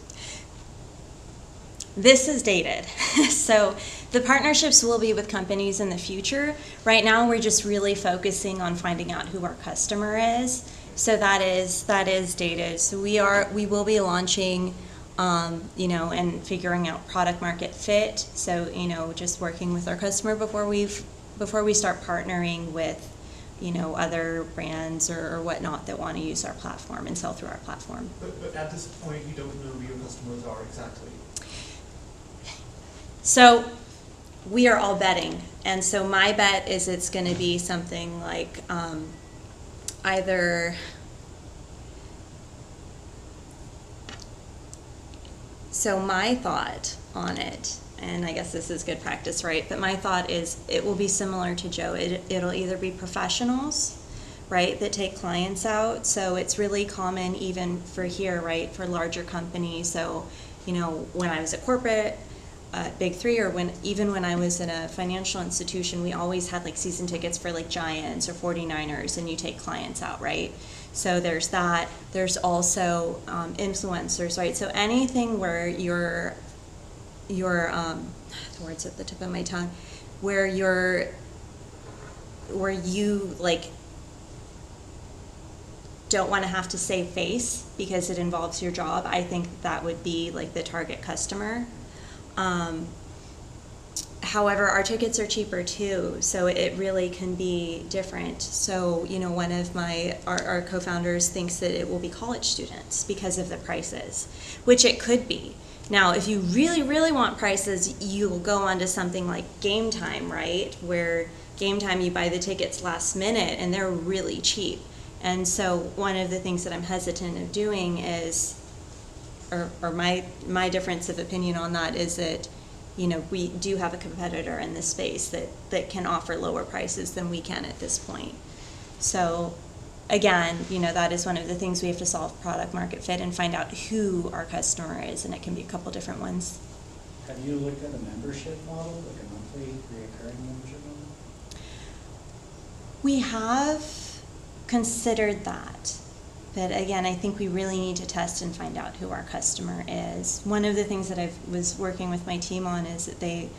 This is dated. So the partnerships will be with companies in the future. Right now we're just really focusing on finding out who our customer is. So that is dated. So we will be launching you know, and figuring out product market fit. So, you know, just working with our customer before we start partnering with, you know, other brands or whatnot that want to use our platform and sell through our platform. But at this point, you don't know who your customers are exactly. So we are all betting, and so my bet is it's going to be something like either. So my thought on it, and I guess this is good practice, right? But my thought is it will be similar to Joe. It'll either be professionals, right, that take clients out. So it's really common even for here, right, for larger companies. So, you know, when I was at corporate, Big 3, or even when I was in a financial institution, we always had like season tickets for like Giants or 49ers, and you take clients out, right? So there's that. There's also influencers, right? So anything where the words at the tip of my tongue, where you like don't want to have to save face because it involves your job. I think that would be like the target customer. However, our tickets are cheaper too, so it really can be different. So, you know, one of our co-founders thinks that it will be college students because of the prices, which it could be. Now, if you really, really want prices, you'll go onto something like Game Time, right? Where Game Time, you buy the tickets last minute and they're really cheap. And so one of the things that I'm hesitant of doing is, or my difference of opinion on that is that we do have a competitor in this space that can offer lower prices than we can at this point. So again, that is one of the things we have to solve, product market fit, and find out who our customer is, and it can be a couple different ones. Have you looked at a membership model, like a monthly reoccurring membership model? We have considered that. But again, I think we really need to test and find out who our customer is. One of the things that I was working with my team on is that they,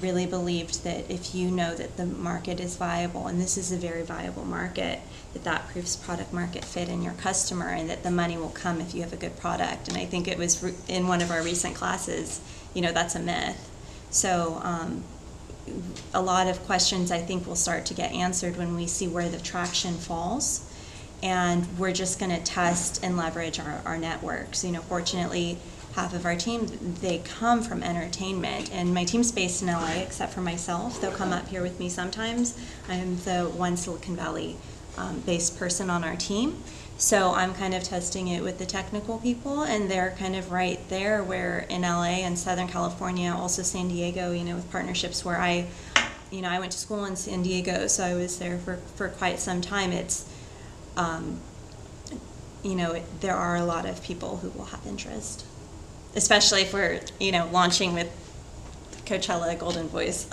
really believed that if you know that the market is viable, and this is a very viable market, that proves product market fit in your customer, and that the money will come if you have a good product. And I think it was in one of our recent classes, that's a myth. So a lot of questions I think will start to get answered when we see where the traction falls. And we're just going to test and leverage our networks. Fortunately, half of our team, they come from entertainment. And my team's based in LA, except for myself. They'll come up here with me sometimes. I'm the one Silicon Valley based person on our team. So I'm kind of testing it with the technical people, and they're kind of right there where in LA and Southern California, also San Diego, with partnerships where I went to school in San Diego, so I was there for quite some time. It's there are a lot of people who will have interest, especially if we're, launching with Coachella Golden Voice.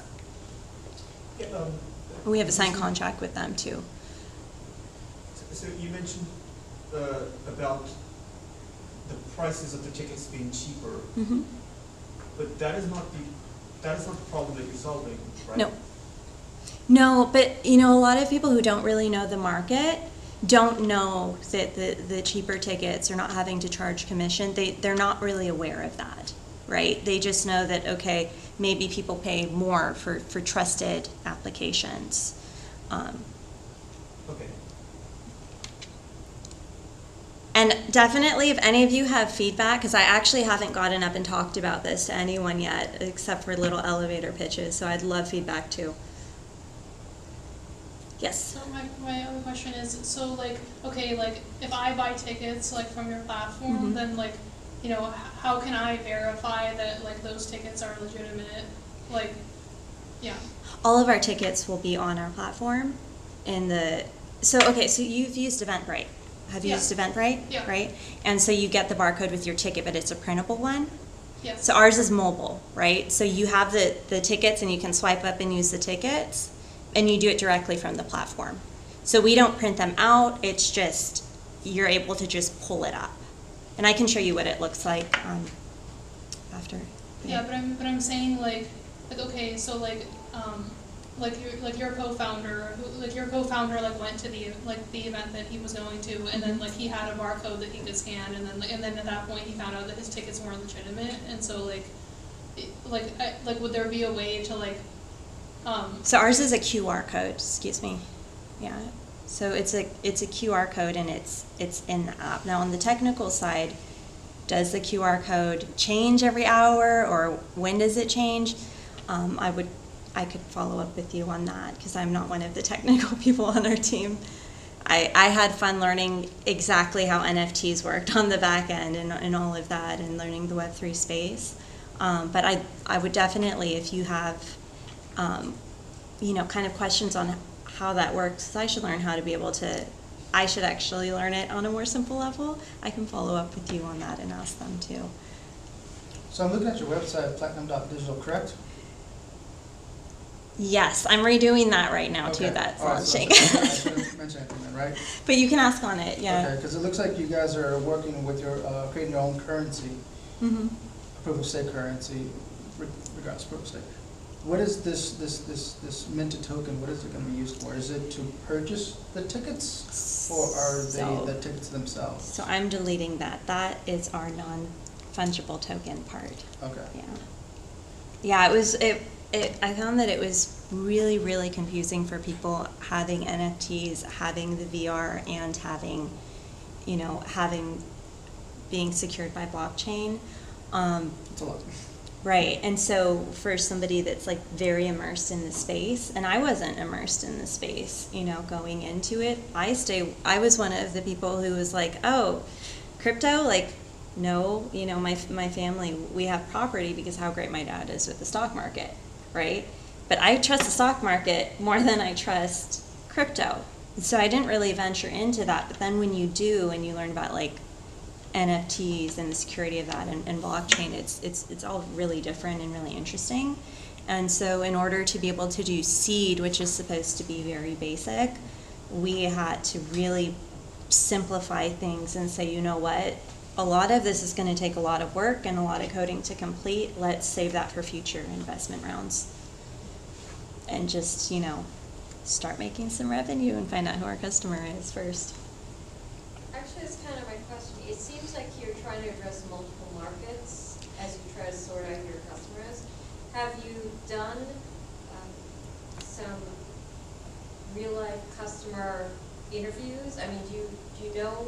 We have a signed contract with them too. So you mentioned about the prices of the tickets being cheaper, Mm-hmm. but that is not the problem that you're solving, right? No, but a lot of people who don't really know the market don't know that the cheaper tickets are not having to charge commission. They're not really aware of that, right? They just know that, okay, maybe people pay more for trusted applications. Okay. And definitely, if any of you have feedback, because I actually haven't gotten up and talked about this to anyone yet, except for little elevator pitches, so I'd love feedback too. Yes? So my other question is, so if I buy tickets from your platform, Mm-hmm. then how can I verify that those tickets are legitimate? Yeah. All of our tickets will be on our platform. So you've used Eventbrite. Have you used Eventbrite? Yeah. Right? And so you get the barcode with your ticket, but it's a printable one. Yes. So ours is mobile, right? So you have the tickets and you can swipe up and use the tickets, and you do it directly from the platform. So we don't print them out, it's just, you're able to just pull it up. And I can show you what it looks like after. Yeah, but I'm saying okay, so your co-founder went to the event that he was going to, and then he had a barcode that he could scan, and then at that point he found out that his tickets weren't legitimate, and so would there be a way to So ours is a QR code, excuse me. Yeah. So it's a QR code, and it's in the app. Now on the technical side, does the QR code change every hour, or when does it change? I could follow up with you on that, because I'm not one of the technical people on our team. I had fun learning exactly how NFTs worked on the back end and all of that, and learning the Web3 space. But I would definitely, if you have kind of questions on how that works, 'cause I should learn how to be able to, I should actually learn it on a more simple level. I can follow up with you on that and ask them too. So I'm looking at your website, platinum.digital, correct? Yes, I'm redoing that right now too. Okay. That's All right, so launching. I shouldn't mention anything then, right? But you can ask on it, yeah. Okay, because it looks like you guys are working with your, creating your own currency, Mm-hmm. proof of stake currency, regardless of proof of stake. What is this minted token, what is it going to be used for? Is it to purchase the tickets, or are they the tickets themselves? So I'm deleting that. That is our non-fungible token part. Okay. Yeah. Yeah, I found that it was really, really confusing for people having NFTs, having the VR, and having being secured by blockchain. It's a lot. Right, and so for somebody that's very immersed in the space, and I wasn't immersed in the space, going into it, I was one of the people who was oh, crypto, know, you know, my family, we have property because how great my dad is with the stock market, right? But I trust the stock market more than I trust crypto. So I didn't really venture into that. But then when you do and you learn about like NFTs and the security of that and blockchain, it's all really different and really interesting. And so in order to be able to do seed, which is supposed to be very basic, we had to really simplify things and say, you know what, a lot of this is going to take a lot of work and a lot of coding to complete. Let's save that for future investment rounds. And just, you know, start making some revenue and find out who our customer is first. Actually, that's kind of my question. It seems like you're trying to address multiple markets as you try to sort out your customers. Have you done some real-life customer interviews? I mean, do you know?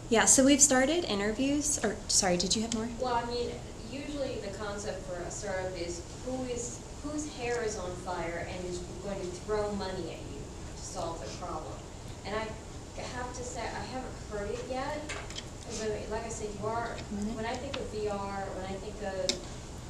Yeah, so we've started interviews, or sorry, did you have more? Well, I mean, usually the concept for a startup is whose hair is on fire and is going to throw money at you to solve the problem. And I have to say, I haven't heard it yet. Because like I said, when I think of VR, when I think of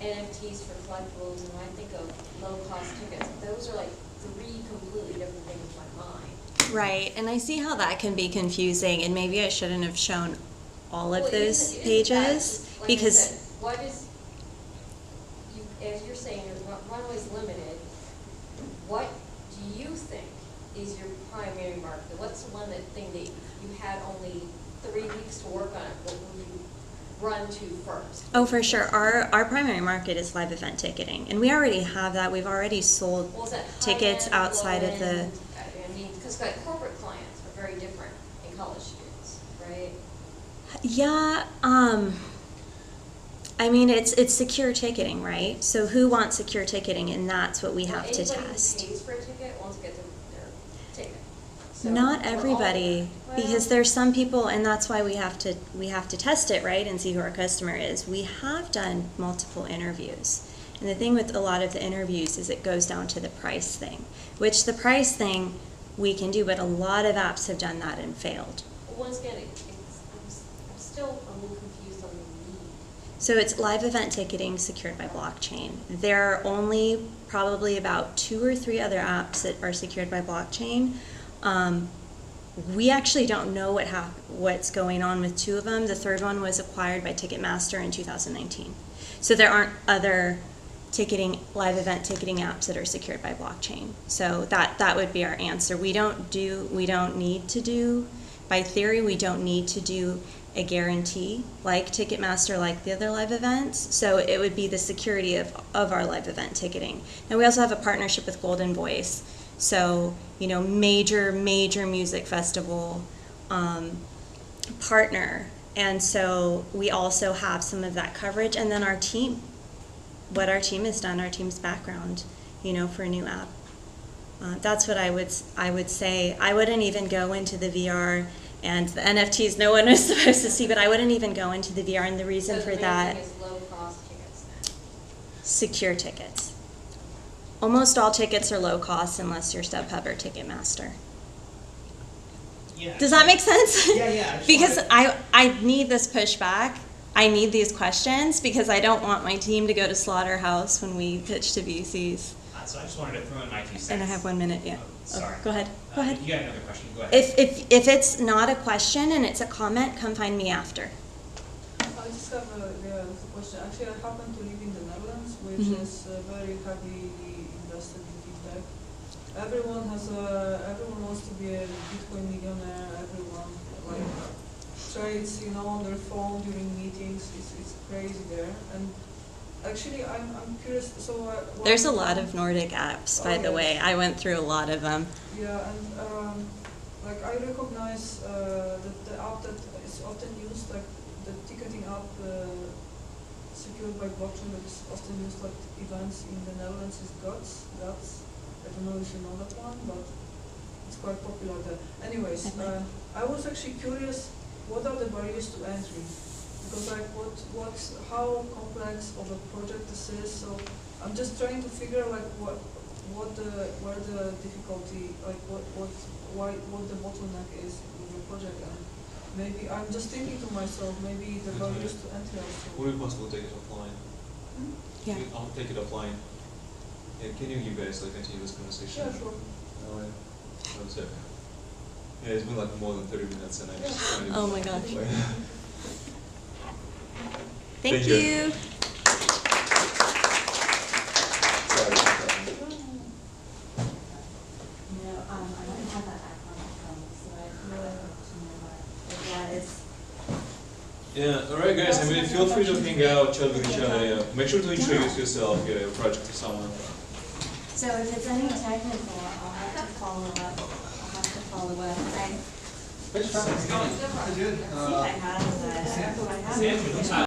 NFTs for collectibles, and when I think of low-cost tickets, those are like three completely different things in my mind. Right, and I see how that can be confusing, and maybe I shouldn't have shown all of Well, those isn't pages, that, like because... I said, what is, as you're saying, runway's limited. What do you think is your primary market? What's the one thing that you had only 3 weeks to work on it? What will you run to first? Oh, for sure. Our primary market is live event ticketing, and we already have that. We've already sold tickets outside of the... I mean, because like corporate clients are very different in college students, right? Yeah, I mean, it's secure ticketing, right? So who wants secure ticketing, and that's what we have to Anybody test. who pays for a ticket wants to get their ticket. So Not we're all- everybody, well, because there's some people, and that's why we have to test it, right, and see who our customer is. We have done multiple interviews, and the thing with a lot of the interviews is it goes down to the price thing, which the price thing we can do, but a lot of apps have done that and failed. Once again, I'm still a little confused on the need. So it's live event ticketing secured by blockchain. There are only probably about 2 or 3 other apps that are secured by blockchain. We actually don't know what's going on with 2 of them. The third one was acquired by Ticketmaster in 2019. So there aren't other live event ticketing apps that are secured by blockchain. So that would be our answer. We don't need to do, by theory, we don't need to do a guarantee like Ticketmaster, like the other live events. So it would be the security of our live event ticketing. And we also have a partnership with Golden Voice. So, you know, major music festival partner. And so we also have some of that coverage. And then our team, what our team has done, our team's background, you know, for a new app. That's what I would say. I wouldn't even go into the VR and the NFTs no one was supposed to see, but I wouldn't even go into the VR, and the reason for that, is low-cost tickets then? secure tickets. Almost all tickets are low cost unless you're StubHub or Ticketmaster. Yeah. Does that make sense? Yeah. Because I need this pushback. I need these questions because I don't want my team to go to slaughterhouse when we pitch to VCs. So I just wanted to throw in my 2 cents. And I have 1 minute, yeah. Sorry. Go ahead. Go ahead. You got another question? Go ahead. If it's not a question and it's a comment, come find me after. I just have a question. Actually, I happen to live in the Netherlands, which is very heavily invested in fintech. Everyone wants to be a Bitcoin millionaire. Everyone trades, you know, on their phone during meetings. It's crazy there. And actually, I'm curious. So there's a lot of Nordic apps, by the way. I went through a lot of them. Yeah, and like I recognize that the app that is often used, like the ticketing app secured by blockchain that is often used like events in the Netherlands is Guts. I don't know if you know that one, but it's quite popular there. Anyways, I was actually curious, what are the barriers to entry? Because like how complex of a project this is. So I'm just trying to figure like where the difficulty, like what the bottleneck is in your project, and maybe I'm just thinking to myself, maybe the barriers to entry Would also. it be possible to take it offline? Yeah. I'll take it offline. Yeah, can you guys like continue this conversation? Yeah, sure. Alright. One sec. Yeah, it's been like more than 30 minutes and I just kind of. Oh my gosh. Like- Thank Thank you. you. Sorry. No, I don't have that icon from, so I really hope to know what that is. Yeah, alright guys, I mean, feel free to hang out, chat with each other, yeah. Make sure to introduce yourself, yeah, your project to someone. So if it's any technical, I'll have to follow up. I Good. see if I have that.